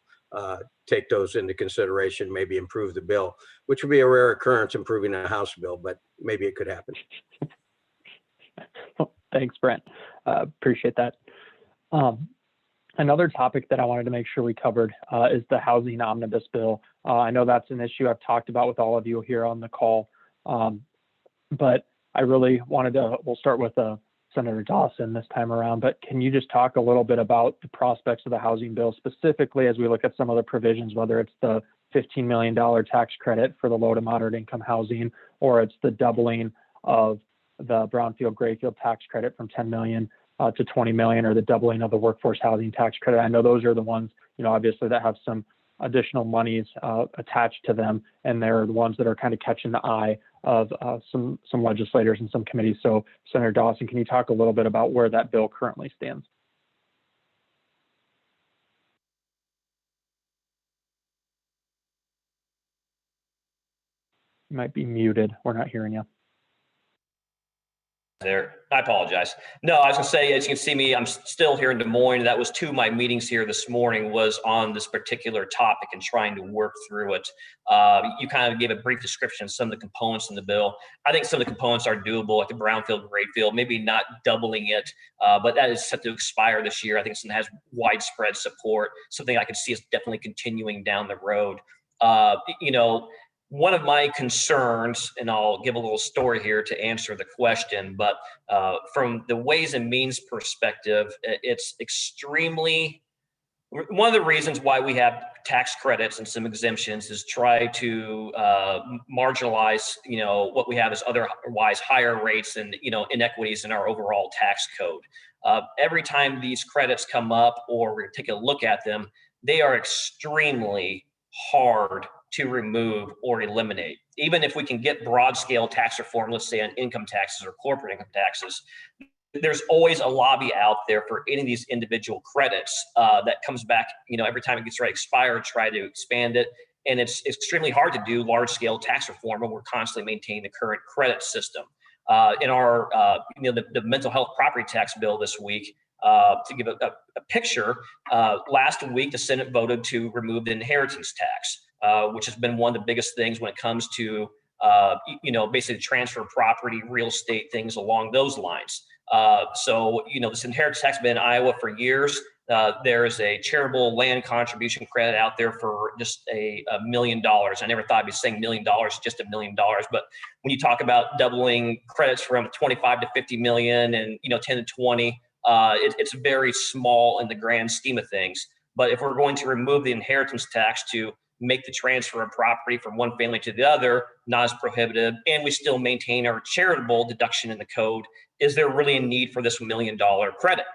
S4: take those into consideration, maybe improve the bill, which would be a rare occurrence, improving a House bill, but maybe it could happen.
S1: Thanks, Brent. Appreciate that. Another topic that I wanted to make sure we covered is the housing omnibus bill. I know that's an issue I've talked about with all of you here on the call, but I really wanted to, we'll start with Senator Dawson this time around, but can you just talk a little bit about the prospects of the housing bill, specifically as we look at some of the provisions, whether it's the $15 million tax credit for the low to moderate income housing, or it's the doubling of the brownfield grayfield tax credit from 10 million to 20 million, or the doubling of the workforce housing tax credit. I know those are the ones, obviously that have some additional monies attached to them, and they're the ones that are kind of catching the eye of some legislators and some committees. So Senator Dawson, can you talk a little bit about where that bill currently stands? You might be muted. We're not hearing you.
S2: There, I apologize. No, I was gonna say, as you can see me, I'm still here in Des Moines. That was 2 of my meetings here this morning was on this particular topic and trying to work through it. You kind of gave a brief description of some of the components in the bill. I think some of the components are doable, like the brownfield grayfield, maybe not doubling it, but that is set to expire this year. I think something has widespread support, something I could see is definitely continuing down the road. One of my concerns, and I'll give a little story here to answer the question, but from the Ways and Means perspective, it's extremely, one of the reasons why we have tax credits and some exemptions is try to marginalize, what we have as otherwise higher rates and, inequities in our overall tax code. Every time these credits come up or we take a look at them, they are extremely hard to remove or eliminate. Even if we can get broad scale tax reform, let's say on income taxes or corporate income taxes, there's always a lobby out there for any of these individual credits that comes back, every time it gets ready to expire, try to expand it. And it's extremely hard to do large scale tax reform when we're constantly maintaining the current credit system. In our, the mental health property tax bill this week, to give a picture, last week the Senate voted to remove the inheritance tax, which has been one of the biggest things when it comes to, basically transfer of property, real estate, things along those lines. So this inheritance tax has been in Iowa for years. There is a charitable land contribution credit out there for just $1 million. I never thought I'd be saying $1 million, just $1 million. But when you talk about doubling credits from 25 to 50 million and 10 to 20, it's very small in the grand scheme of things. But if we're going to remove the inheritance tax to make the transfer of property from one family to the other not as prohibitive, and we still maintain our charitable deduction in the code, is there really a need for this $1 million credit?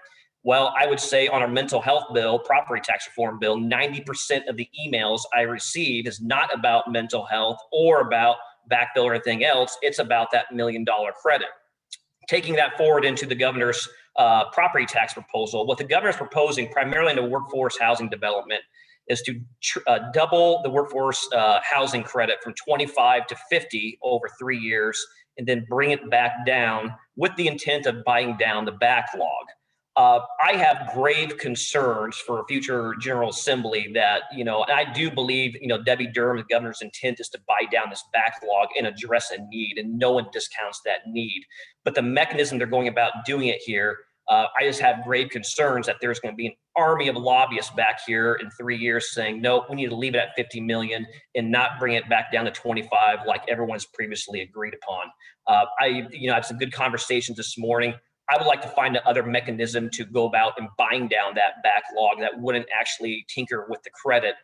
S2: Well, I would say on our mental health bill, property tax reform bill, 90% of the emails I receive is not about mental health or about backbill or anything else. It's about that $1 million credit. Taking that forward into the governor's property tax proposal, what the governor's proposing primarily in the workforce housing development is to double the workforce housing credit from 25 to 50 over 3 years, and then bring it back down with the intent of buying down the backlog. I have grave concerns for a future General Assembly that, and I do believe, Debbie Durham, the governor's intent is to buy down this backlog and address a need, and no one discounts that need. But the mechanism they're going about doing it here, I just have grave concerns that there's going to be an army of lobbyists back here in 3 years saying, no, we need to leave it at 50 million and not bring it back down to 25 like everyone's previously agreed upon. I had some good conversations this morning. I would like to find another mechanism to go about and buying down that backlog that wouldn't actually tinker with the credit,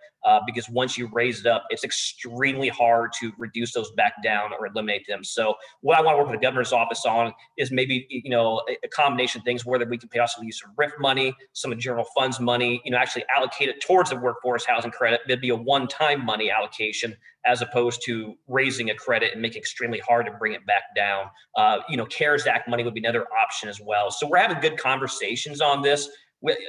S2: because once you raise it up, it's extremely hard to reduce those back down or eliminate them. So what I want to work with the governor's office on is maybe, a combination of things, whether we can pay also use some RIF money, some of general funds money, actually allocate it towards the workforce housing credit. There'd be a one-time money allocation as opposed to raising a credit and making it extremely hard to bring it back down. CARES Act money would be another option as well. So we're having good conversations on this.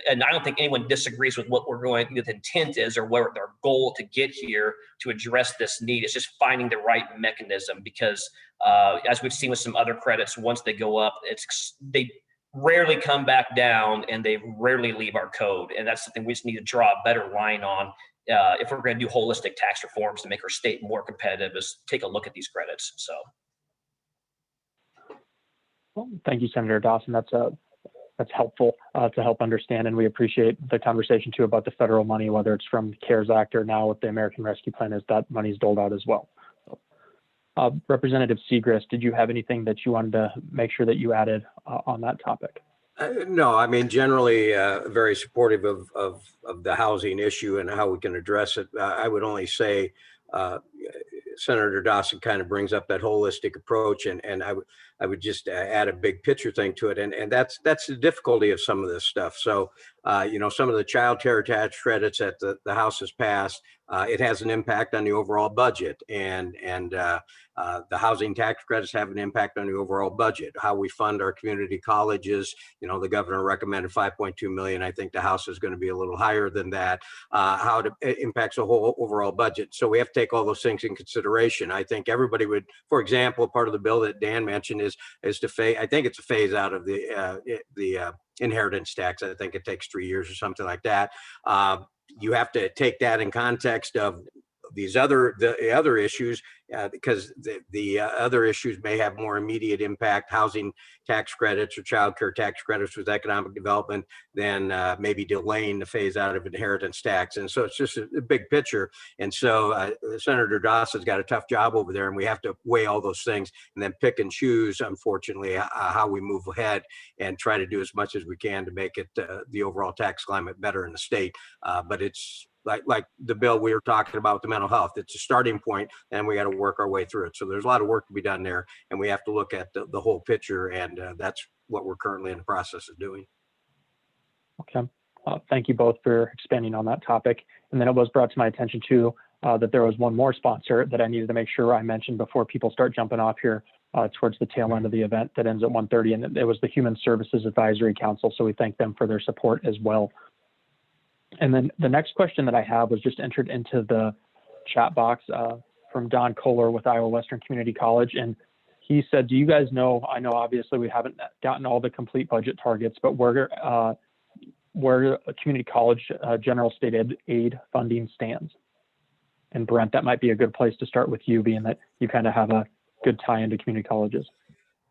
S2: And I don't think anyone disagrees with what we're going, the intent is, or what our goal to get here to address this need. It's just finding the right mechanism, because as we've seen with some other credits, once they go up, they rarely come back down and they rarely leave our code. And that's something we just need to draw a better line on. If we're going to do holistic tax reforms to make our state more competitive, is take a look at these credits. So,
S1: well, thank you, Senator Dawson. That's helpful to help understand, and we appreciate the conversation too about the federal money, whether it's from CARES Act or now with the American Rescue Plan, as that money's doled out as well. So, Representative Segrist, did you have anything that you wanted to make sure that you added on that topic?
S4: No, I mean, generally very supportive of the housing issue and how we can address it. I would only say Senator Dawson kind of brings up that holistic approach, and I would just add a big picture thing to it, and that's the difficulty of some of this stuff. So, some of the child care tax credits that the House has passed, it has an impact on the overall budget, and the housing tax credits have an impact on the overall budget. How we fund our community colleges, the governor recommended 5.2 million. I think the House is going to be a little higher than that. How it impacts the whole overall budget. So we have to take all those things in consideration. I think everybody would, for example, part of the bill that Dan mentioned is to phase. I think it's a phase out of the inheritance tax. I think it takes 3 years or something like that. You have to take that in context of the other issues, because the other issues may have more immediate impact, housing tax credits or child care tax credits with economic development, than maybe delaying the phase out of inheritance tax. And so it's just a big picture. And so Senator Dawson's got a tough job over there, and we have to weigh all those things and then pick and choose, unfortunately, how we move ahead and try to do as much as we can to make it the overall tax climate better in the state. But it's like the bill we were talking about, the mental health, it's a starting point, and we got to work our way through it. So there's a lot of work to be done there, and we have to look at the whole picture, and that's what we're currently in the process of doing.
S1: Okay. Thank you both for expanding on that topic. And then it was brought to my attention too that there was one more sponsor that I needed to make sure I mentioned before people start jumping off here towards the tail end of the event that ends at 1:30, and it was the Human Services Advisory Council. So we thank them for their support as well. And then the next question that I have was just entered into the chat box from Don Kohler with Iowa Western Community College. And he said, do you guys know, I know obviously we haven't gotten all the complete budget targets, but where a community college general state aid funding stands? And Brent, that might be a good place to start with you, being that you kind of have a good tie into community colleges.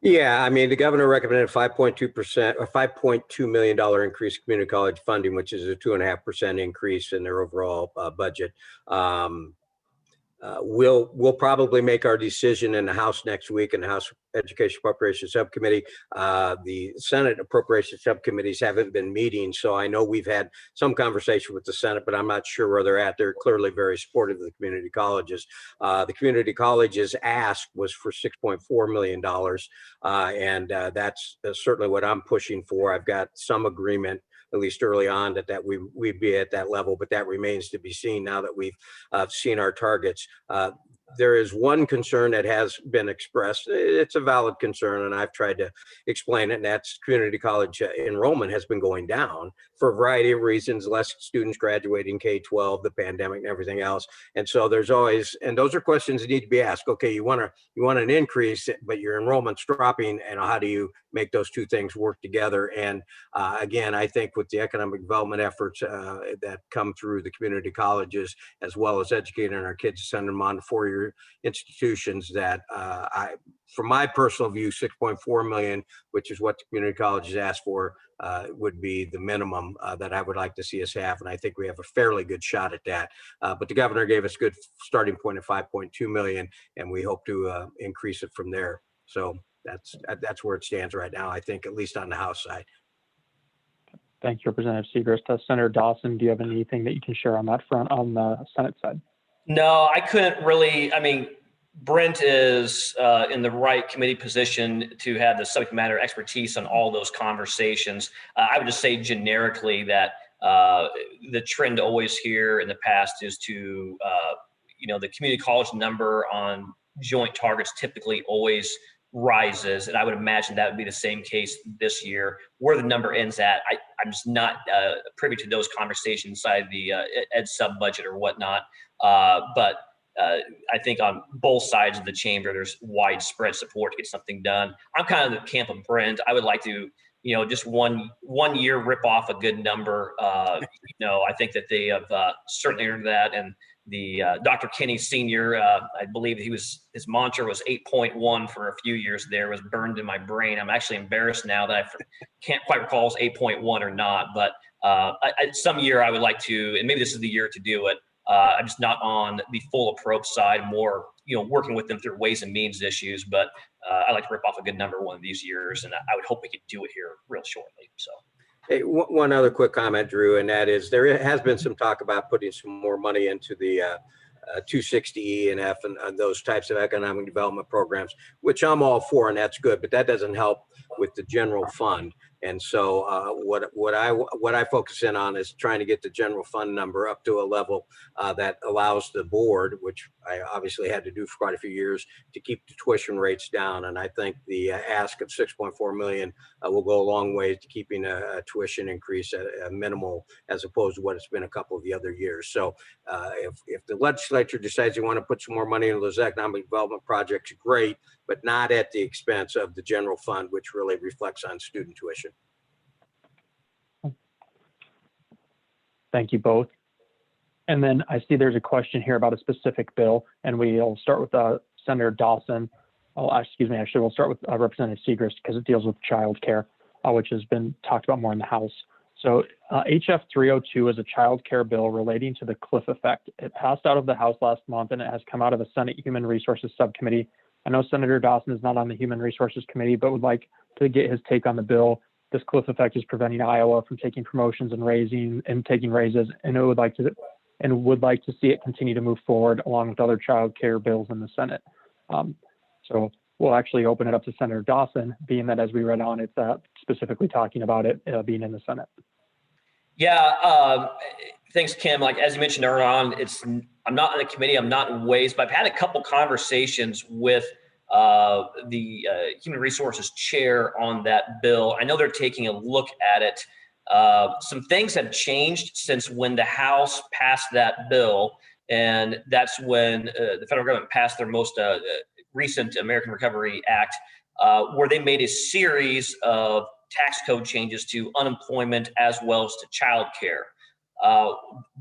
S4: Yeah, I mean, the governor recommended 5.2% or $5.2 million increase in community college funding, which is a 2.5% increase in their overall budget. We'll probably make our decision in the House next week in the House Education Appropriation Subcommittee. The Senate Appropriation Subcommittees haven't been meeting, so I know we've had some conversation with the Senate, but I'm not sure where they're at. They're clearly very supportive of the community colleges. The community colleges ask was for $6.4 million, and that's certainly what I'm pushing for. I've got some agreement, at least early on, that we'd be at that level, but that remains to be seen now that we've seen our targets. There is one concern that has been expressed. It's a valid concern, and I've tried to explain it, and that's community college enrollment has been going down for a variety of reasons, less students graduating K-12, the pandemic and everything else. And so there's always, and those are questions that need to be asked. Okay, you want an increase, but your enrollment's dropping, and how do you make those two things work together? And again, I think with the economic development efforts that come through the community colleges, as well as educating our kids to send them on to four-year institutions, that from my personal view, 6.4 million, which is what the community colleges asked for, would be the minimum that I would like to see us have. And I think we have a fairly good shot at that. But the governor gave us a good starting point of 5.2 million, and we hope to increase it from there. So that's where it stands right now, I think, at least on the House side.
S1: Thank you, Representative Segrist. Senator Dawson, do you have anything that you can share on that front on the Senate side?
S2: No, I couldn't really. I mean, Brent is in the right committee position to have the subject matter expertise on all those conversations. I would just say generically that the trend always here in the past is to, the community college number on joint targets typically always rises, and I would imagine that would be the same case this year. Where the number ends at, I'm just not privy to those conversations inside the ed sub budget or whatnot. But I think on both sides of the chamber, there's widespread support to get something done. I'm kind of the camp of Brent. I would like to, just one year rip off a good number. I think that they have certainly earned that. And the Dr. Kenny Sr., I believe his mantra was 8.1 for a few years there, was burned in my brain. I'm actually embarrassed now that I can't quite recall if it's 8.1 or not. But some year I would like to, and maybe this is the year to do it. I'm just not on the full approach side, more, working with them through ways and means issues, but I like to rip off a good number one of these years, and I would hope we could do it here real shortly. So.
S4: Hey, one other quick comment, Drew, and that is there has been some talk about putting some more money into the 260E and F and those types of economic development programs, which I'm all for, and that's good, but that doesn't help with the general fund. And so what I focus in on is trying to get the general fund number up to a level that allows the board, which I obviously had to do for quite a few years, to keep the tuition rates down. And I think the ask of 6.4 million will go a long way to keeping a tuition increase at a minimal, as opposed to what it's been a couple of the other years. So if the legislature decides they want to put some more money into those economic development projects, great, but not at the expense of the general fund, which really reflects on student tuition.
S1: Thank you both. And then I see there's a question here about a specific bill, and we'll start with Senator Dawson. We'll start with Representative Segrist because it deals with child care, which has been talked about more in the House. So HF 302 is a child care bill relating to the cliff effect. It passed out of the House last month, and it has come out of the Senate Human Resources Subcommittee. I know Senator Dawson is not on the Human Resources Committee, but would like to get his take on the bill. This cliff effect is preventing Iowa from taking promotions and taking raises, and would like to see it continue to move forward along with other child care bills in the Senate. So we'll actually open it up to Senator Dawson, being that as we read on, it's specifically talking about it being in the Senate.
S2: Yeah, thanks, Kim. Like as you mentioned earlier on, I'm not in the committee. I'm not in ways, but I've had a couple conversations with the Human Resources Chair on that bill. I know they're taking a look at it. Some things have changed since when the House passed that bill, and that's when the federal government passed their most recent American Recovery Act, where they made a series of tax code changes to unemployment as well as to child care.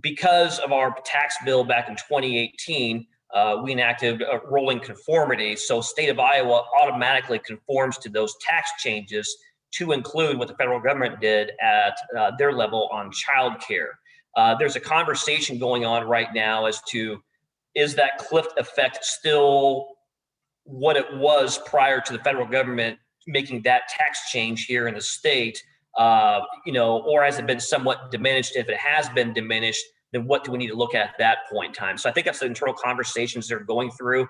S2: Because of our tax bill back in 2018, we enacted a rolling conformity. So state of Iowa automatically conforms to those tax changes to include what the federal government did at their level on child care. There's a conversation going on right now as to, is that cliff effect still what it was prior to the federal government making that tax change here in the state, or has it been somewhat diminished? If it has been diminished, then what do we need to look at that point in time? So I think that's the internal conversations they're going through,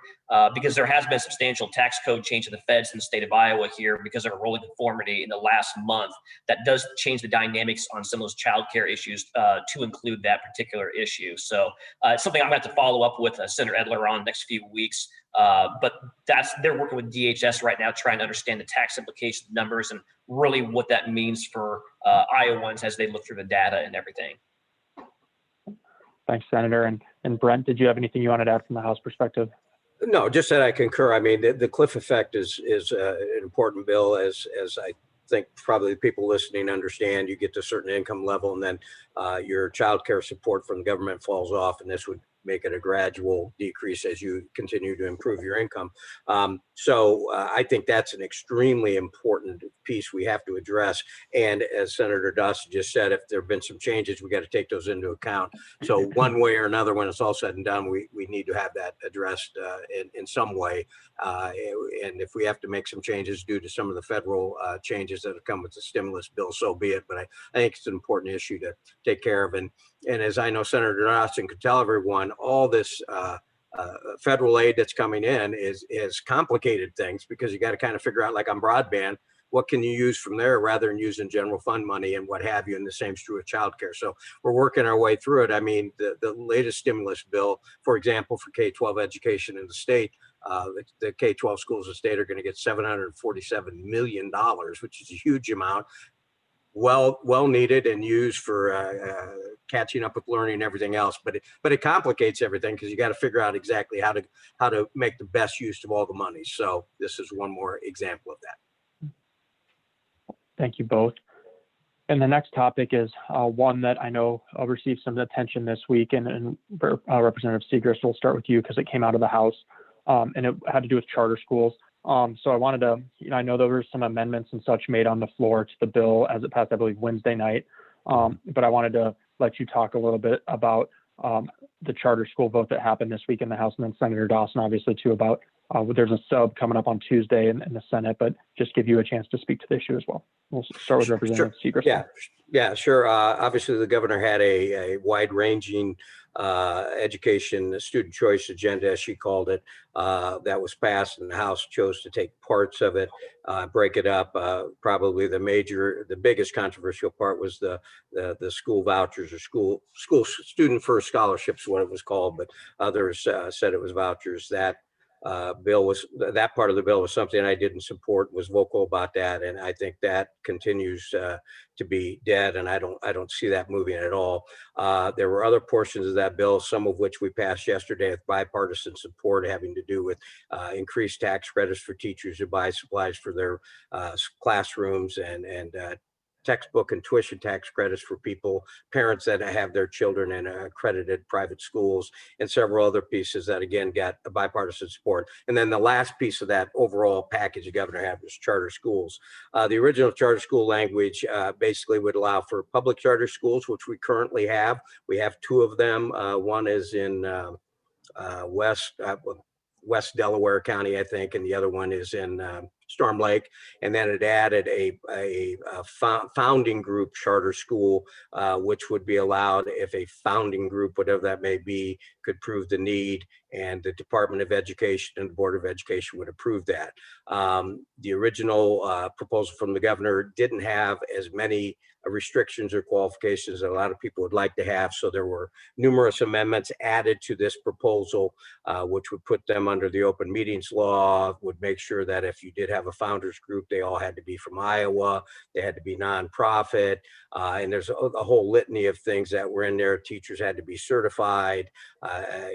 S2: because there has been substantial tax code change to the feds in the state of Iowa here because of a rolling conformity in the last month. That does change the dynamics on some of those child care issues to include that particular issue. So it's something I'm going to have to follow up with Senator Edler on the next few weeks. But they're working with DHS right now, trying to understand the tax implication numbers and really what that means for Iowans as they look through the data and everything.
S1: Thanks, Senator. And Brent, did you have anything you wanted to add from the House perspective?
S4: No, just that I concur. I mean, the cliff effect is an important bill, as I think probably people listening understand. You get to a certain income level, and then your child care support from the government falls off, and this would make it a gradual decrease as you continue to improve your income. So I think that's an extremely important piece we have to address. And as Senator Dawson just said, if there have been some changes, we got to take those into account. So one way or another, when it's all said and done, we need to have that addressed in some way. And if we have to make some changes due to some of the federal changes that have come with the stimulus bill, so be it. But I think it's an important issue to take care of. And as I know Senator Dawson could tell everyone, all this federal aid that's coming in is complicated things, because you got to kind of figure out, like on broadband, what can you use from there rather than using general fund money and what have you. And the same's true with childcare. So we're working our way through it. I mean, the latest stimulus bill, for example, for K-12 education in the state, the K-12 schools in the state are going to get $747 million, which is a huge amount. Well needed and used for catching up with learning and everything else, but it complicates everything, because you got to figure out exactly how to make the best use of all the money. So this is one more example of that.
S1: Thank you both. And the next topic is one that I know received some attention this week, and Representative Segrist, we'll start with you because it came out of the House, and it had to do with charter schools. So I wanted to, I know there were some amendments and such made on the floor to the bill as it passed, I believe, Wednesday night. But I wanted to let you talk a little bit about the charter school vote that happened this week in the House, and then Senator Dawson, obviously, too, about there's a sub coming up on Tuesday in the Senate, but just give you a chance to speak to the issue as well. We'll start with Representative Segrist.
S4: Yeah, sure. Obviously, the governor had a wide-ranging education student choice agenda, as she called it, that was passed, and the House chose to take parts of it, break it up. Probably the biggest controversial part was the school vouchers, or school student first scholarships, what it was called, but others said it was vouchers. That part of the bill was something I didn't support, was vocal about that, and I think that continues to be dead, and I don't see that moving at all. There were other portions of that bill, some of which we passed yesterday with bipartisan support, having to do with increased tax credits for teachers who buy supplies for their classrooms, and textbook and tuition tax credits for parents that have their children in accredited private schools, and several other pieces that again got bipartisan support. And then the last piece of that overall package the governor had was charter schools. The original charter school language basically would allow for public charter schools, which we currently have. We have two of them. One is in West Delaware County, I think, and the other one is in Storm Lake. And then it added a founding group charter school, which would be allowed if a founding group, whatever that may be, could prove the need, and the Department of Education and the Board of Education would approve that. The original proposal from the governor didn't have as many restrictions or qualifications that a lot of people would like to have. So there were numerous amendments added to this proposal, which would put them under the open meetings law, would make sure that if you did have a founders group, they all had to be from Iowa, they had to be nonprofit, and there's a whole litany of things that were in there. Teachers had to be certified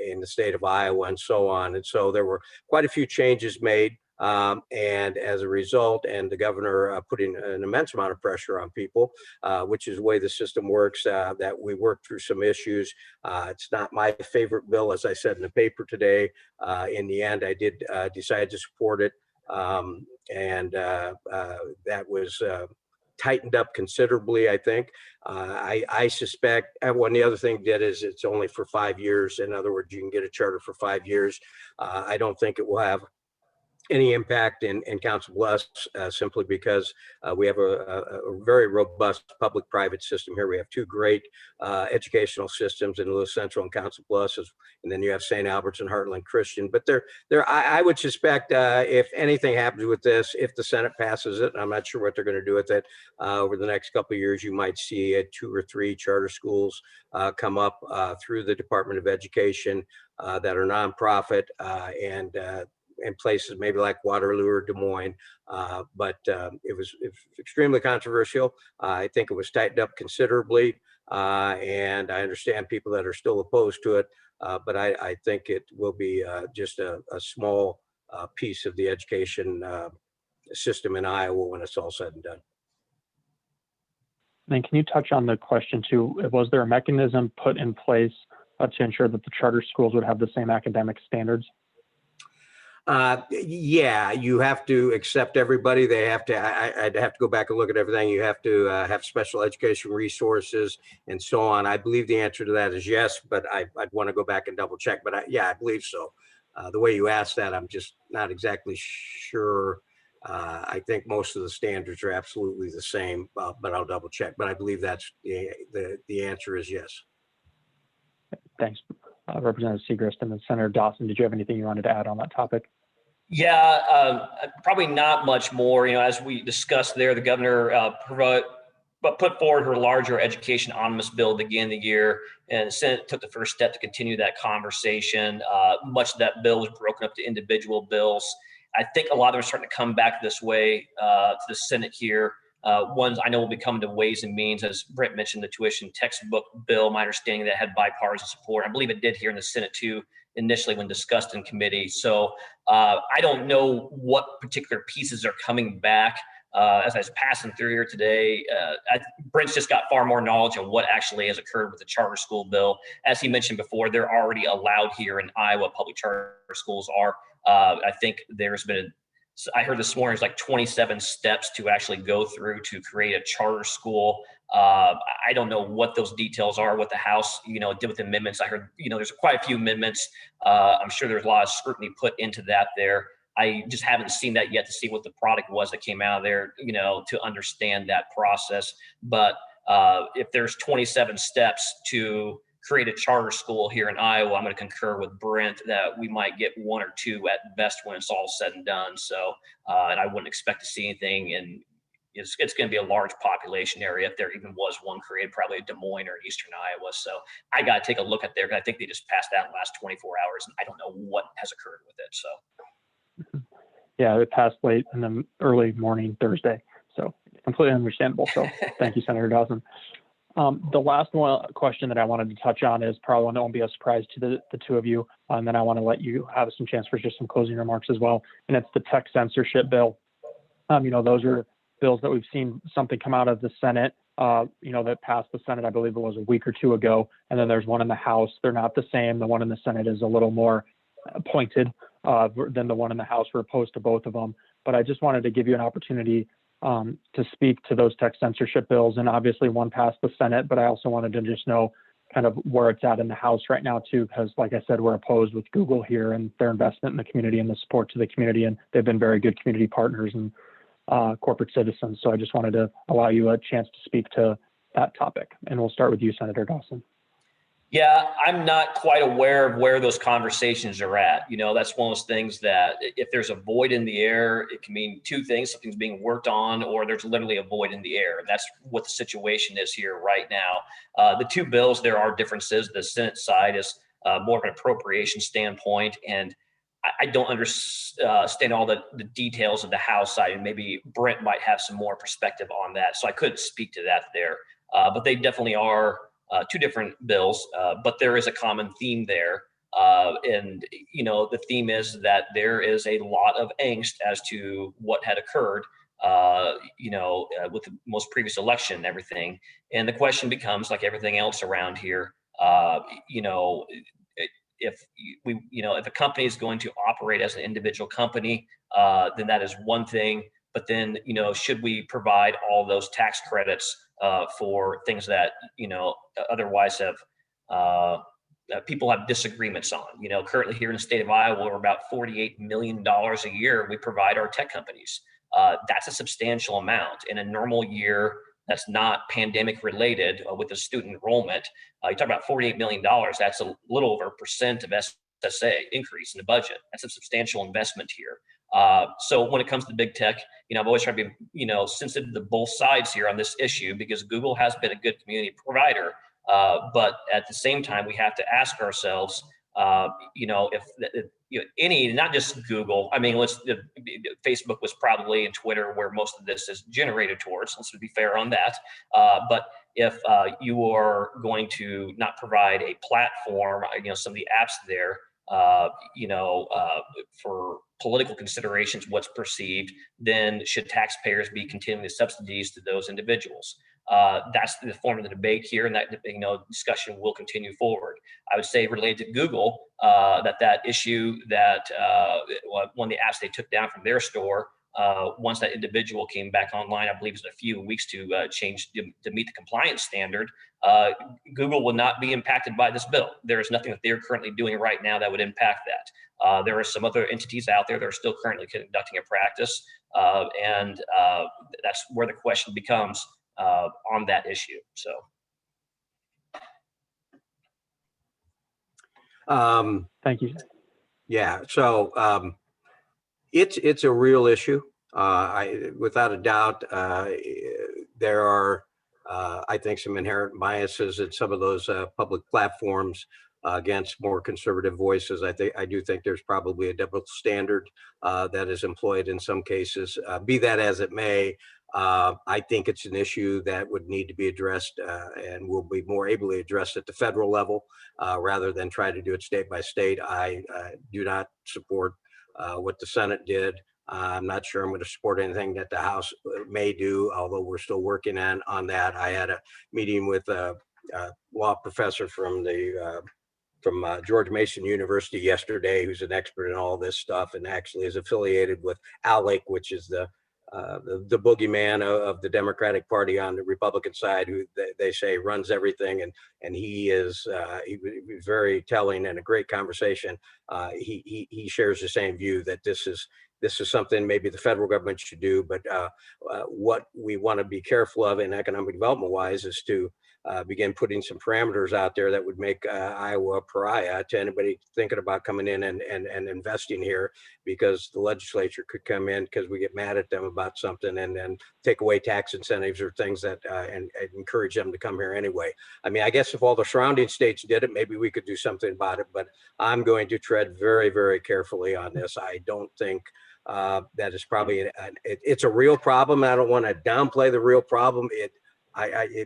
S4: in the state of Iowa and so on. And so there were quite a few changes made. And as a result, and the governor putting an immense amount of pressure on people, which is the way the system works, that we worked through some issues. It's not my favorite bill, as I said in the paper today. In the end, I did decide to support it. And that was tightened up considerably, I think. I suspect, one the other thing did is it's only for 5 years. In other words, you can get a charter for 5 years. I don't think it will have any impact in Council Bluffs, simply because we have a very robust public-private system here. We have two great educational systems in Lewis Central and Council Bluffs, and then you have St. Albert's and Heartland Christian. But I would suspect if anything happens with this, if the Senate passes it, and I'm not sure what they're going to do with it, over the next couple of years, you might see 2 or 3 charter schools come up through the Department of Education that are nonprofit and in places maybe like Waterloo or Des Moines, but it was extremely controversial. I think it was tightened up considerably, and I understand people that are still opposed to it, but I think it will be just a small piece of the education system in Iowa when it's all said and done.
S1: Then can you touch on the question too? Was there a mechanism put in place to ensure that the charter schools would have the same academic standards?
S4: Yeah, you have to accept everybody. They have to, I'd have to go back and look at everything. You have to have special education resources and so on. I believe the answer to that is yes, but I'd want to go back and double check. But yeah, I believe so. The way you asked that, I'm just not exactly sure. I think most of the standards are absolutely the same, but I'll double check. But I believe that's the answer is yes.
S1: Thanks, Representative Segrist. And then Senator Dawson, did you have anything you wanted to add on that topic?
S2: Yeah, probably not much more. As we discussed there, the governor put forward her larger education omnibus bill at the beginning of the year, and the Senate took the first step to continue that conversation. Much of that bill was broken up to individual bills. I think a lot of them are starting to come back this way to the Senate here. Ones I know will be coming to Ways and Means, as Brent mentioned, the tuition textbook bill. My understanding that had bipartisan support. I believe it did here in the Senate too, initially when discussed in committee. So I don't know what particular pieces are coming back. As I was passing through here today, Brent's just got far more knowledge of what actually has occurred with the charter school bill. As he mentioned before, they're already allowed here in Iowa. Public charter schools are. I think there's been I heard this morning there's like 27 steps to actually go through to create a charter school. I don't know what those details are, what the House, did with amendments. I heard, there's quite a few amendments. I'm sure there's a lot of scrutiny put into that there. I just haven't seen that yet to see what the product was that came out of there, to understand that process. But if there's 27 steps to create a charter school here in Iowa, I'm going to concur with Brent that we might get 1 or 2 at best when it's all said and done. So, and I wouldn't expect to see anything, and it's going to be a large population area. If there even was one created, probably in Des Moines or Eastern Iowa. So I got to take a look at there, because I think they just passed that in the last 24 hours, and I don't know what has occurred with it. So.
S1: Yeah, it passed late in the early morning Thursday. So completely understandable. So thank you, Senator Dawson. The last question that I wanted to touch on is probably one that won't be a surprise to the two of you. And then I want to let you have some chance for just some closing remarks as well. And it's the tech censorship bill. Those are bills that we've seen something come out of the Senate, that passed the Senate, I believe it was a week or 2 ago. And then there's one in the House. They're not the same. The one in the Senate is a little more pointed than the one in the House. We're opposed to both of them. But I just wanted to give you an opportunity to speak to those tech censorship bills. And obviously one passed the Senate, but I also wanted to just know kind of where it's at in the House right now too, because like I said, we're opposed with Google here and their investment in the community and the support to the community. And they've been very good community partners and corporate citizens. So I just wanted to allow you a chance to speak to that topic. And we'll start with you, Senator Dawson.
S2: Yeah, I'm not quite aware of where those conversations are at. That's one of those things that if there's a void in the air, it can mean two things: something's being worked on, or there's literally a void in the air. And that's what the situation is here right now. The two bills, there are differences. The Senate side is more of an appropriation standpoint, and I don't understand all the details of the House side, and maybe Brent might have some more perspective on that. So I couldn't speak to that there, but they definitely are two different bills, but there is a common theme there. And the theme is that there is a lot of angst as to what had occurred, with the most previous election and everything. And the question becomes, like everything else around here, if a company is going to operate as an individual company, then that is one thing. But then, should we provide all those tax credits for things that, otherwise have people have disagreements on? Currently here in the state of Iowa, we're about $48 million a year we provide our tech companies. That's a substantial amount. In a normal year that's not pandemic related, with the student enrollment, you talk about $48 million, that's a little over 1% of SSA increase in the budget. That's a substantial investment here. So when it comes to big tech, I've always tried to be, sensitive to both sides here on this issue, because Google has been a good community provider. But at the same time, we have to ask ourselves, if any, not just Google. I mean, Facebook was probably, and Twitter, where most of this is generated towards. Let's be fair on that. But if you are going to not provide a platform, some of the apps there, for political considerations, what's perceived, then should taxpayers be continuing the subsidies to those individuals? That's the form of the debate here, and that discussion will continue forward. I would say, related to Google, that issue that one of the apps they took down from their store, once that individual came back online, I believe it was a few weeks to change to meet the compliance standard. Google will not be impacted by this bill. There is nothing that they're currently doing right now that would impact that. There are some other entities out there that are still currently conducting a practice, and that's where the question becomes on that issue. So,
S1: Thank you.
S4: yeah. So it's a real issue. Without a doubt, there are, I think, some inherent biases in some of those public platforms against more conservative voices. I do think there's probably a double standard that is employed in some cases. Be that as it may, I think it's an issue that would need to be addressed and will be more ably addressed at the federal level rather than try to do it state by state. I do not support what the Senate did. I'm not sure I'm going to support anything that the House may do, although we're still working on that. I had a meeting with a law professor from George Mason University yesterday, who's an expert in all this stuff and actually is affiliated with ALEC, which is the boogeyman of the Democratic Party on the Republican side, who they say runs everything. And he was very telling and a great conversation. He shares the same view that this is something maybe the federal government should do, but what we want to be careful of in economic development wise is to begin putting some parameters out there that would make Iowa a pariah to anybody thinking about coming in and investing here, because the legislature could come in because we get mad at them about something and then take away tax incentives or things that and encourage them to come here anyway. I mean, I guess if all the surrounding states did it, maybe we could do something about it, but I'm going to tread very, very carefully on this. I don't think that is probably, it's a real problem. I don't want to downplay the real problem. It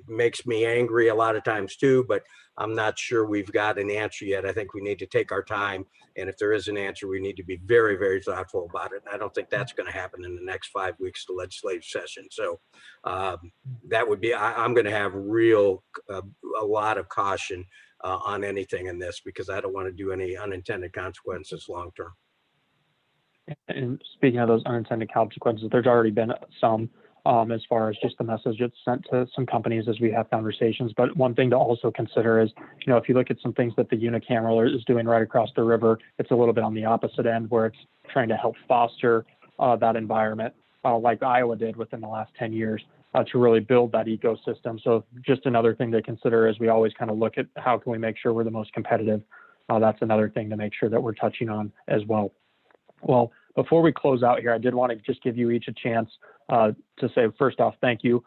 S4: makes me angry a lot of times too, but I'm not sure we've got an answer yet. I think we need to take our time. And if there is an answer, we need to be very, very thoughtful about it. And I don't think that's going to happen in the next 5 weeks of the legislative session. So that would be, I'm going to have a lot of caution on anything in this, because I don't want to do any unintended consequences long term.
S1: And speaking of those unintended consequences, there's already been some as far as just the message it's sent to some companies as we have conversations. But one thing to also consider is, if you look at some things that the unicameral is doing right across the river, it's a little bit on the opposite end, where it's trying to help foster that environment like Iowa did within the last 10 years. to really build that ecosystem. So just another thing to consider as we always kind of look at how can we make sure we're the most competitive. That's another thing to make sure that we're touching on as well. Well, before we close out here, I did want to just give you each a chance to say, first off, thank you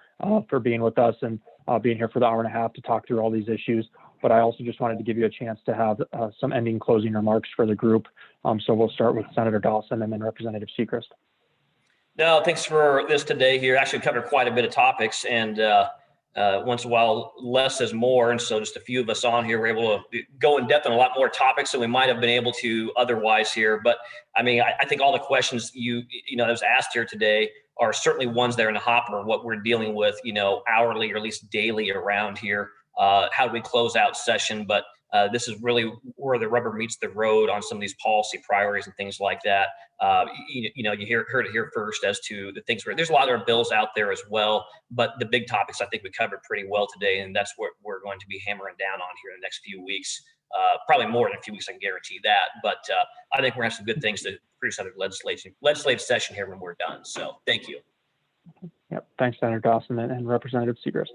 S1: for being with us and being here for the hour and a half to talk through all these issues. But I also just wanted to give you a chance to have some ending closing remarks for the group. So we'll start with Senator Dawson and then Representative Sechrist.
S2: No, thanks for this today here. Actually covered quite a bit of topics, and once in a while, less is more. And so just a few of us on here were able to go in depth on a lot more topics than we might have been able to otherwise here. But I mean, I think all the questions that was asked here today are certainly ones that are in the hopper, what we're dealing with, hourly or at least daily around here. How do we close out session? But this is really where the rubber meets the road on some of these policy priorities and things like that. You heard it here first as to the things where there's a lot of bills out there as well, but the big topics I think we covered pretty well today, and that's what we're going to be hammering down on here in the next few weeks. Probably more than a few weeks, I can guarantee that. But I think we're gonna have some good things to produce out of legislative session here when we're done. So thank you.
S1: Yep. Thanks, Senator Dawson and Representative Sechrist.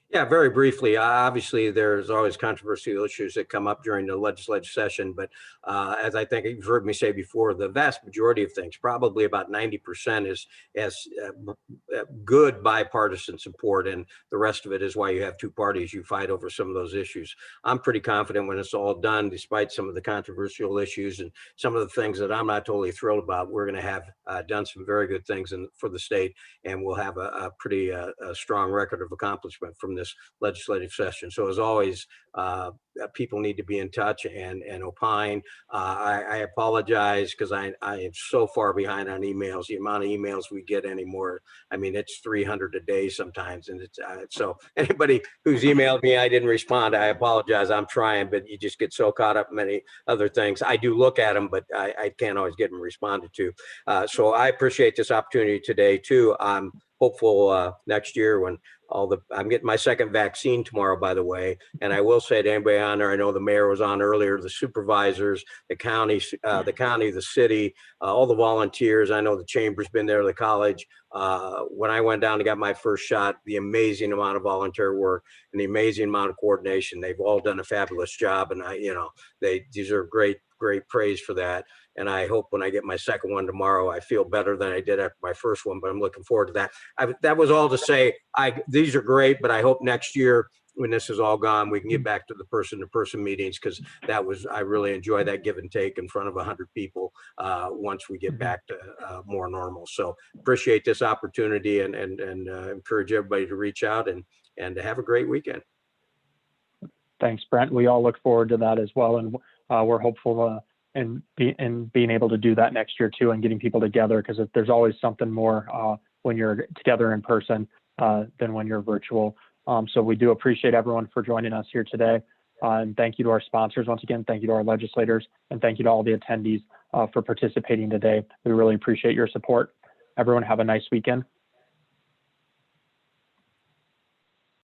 S4: Yeah, very briefly, obviously, there's always controversial issues that come up during the legislative session. But as I think you've heard me say before, the vast majority of things, probably about 90% is good bipartisan support. And the rest of it is why you have two parties. You fight over some of those issues. I'm pretty confident when it's all done, despite some of the controversial issues and some of the things that I'm not totally thrilled about, we're going to have done some very good things for the state. And we'll have a pretty strong record of accomplishment from this legislative session. So as always, people need to be in touch and opine. I apologize because I am so far behind on emails. The amount of emails we get anymore, I mean, it's 300 a day sometimes. And it's so anybody who's emailed me, I didn't respond, I apologize. I'm trying, but you just get so caught up in many other things. I do look at them, but I can't always get them responded to. So I appreciate this opportunity today too. I'm hopeful next year when I'm getting my second vaccine tomorrow, by the way. And I will say to anybody on there, I know the mayor was on earlier, the supervisors, the county, the city, all the volunteers. I know the chamber's been there, the college. When I went down and got my first shot, the amazing amount of volunteer work and the amazing amount of coordination, they've all done a fabulous job. And they deserve great praise for that. And I hope when I get my second one tomorrow, I feel better than I did after my first one, but I'm looking forward to that. That was all to say, these are great, but I hope next year when this is all gone, we can get back to the person-to-person meetings, because I really enjoy that give and take in front of 100 people once we get back to more normal. So appreciate this opportunity and encourage everybody to reach out and to have a great weekend.
S1: Thanks, Brent. We all look forward to that as well. And we're hopeful in being able to do that next year too, and getting people together, because there's always something more when you're together in person than when you're virtual. So we do appreciate everyone for joining us here today. And thank you to our sponsors once again. Thank you to our legislators, and thank you to all the attendees for participating today. We really appreciate your support. Everyone have a nice weekend.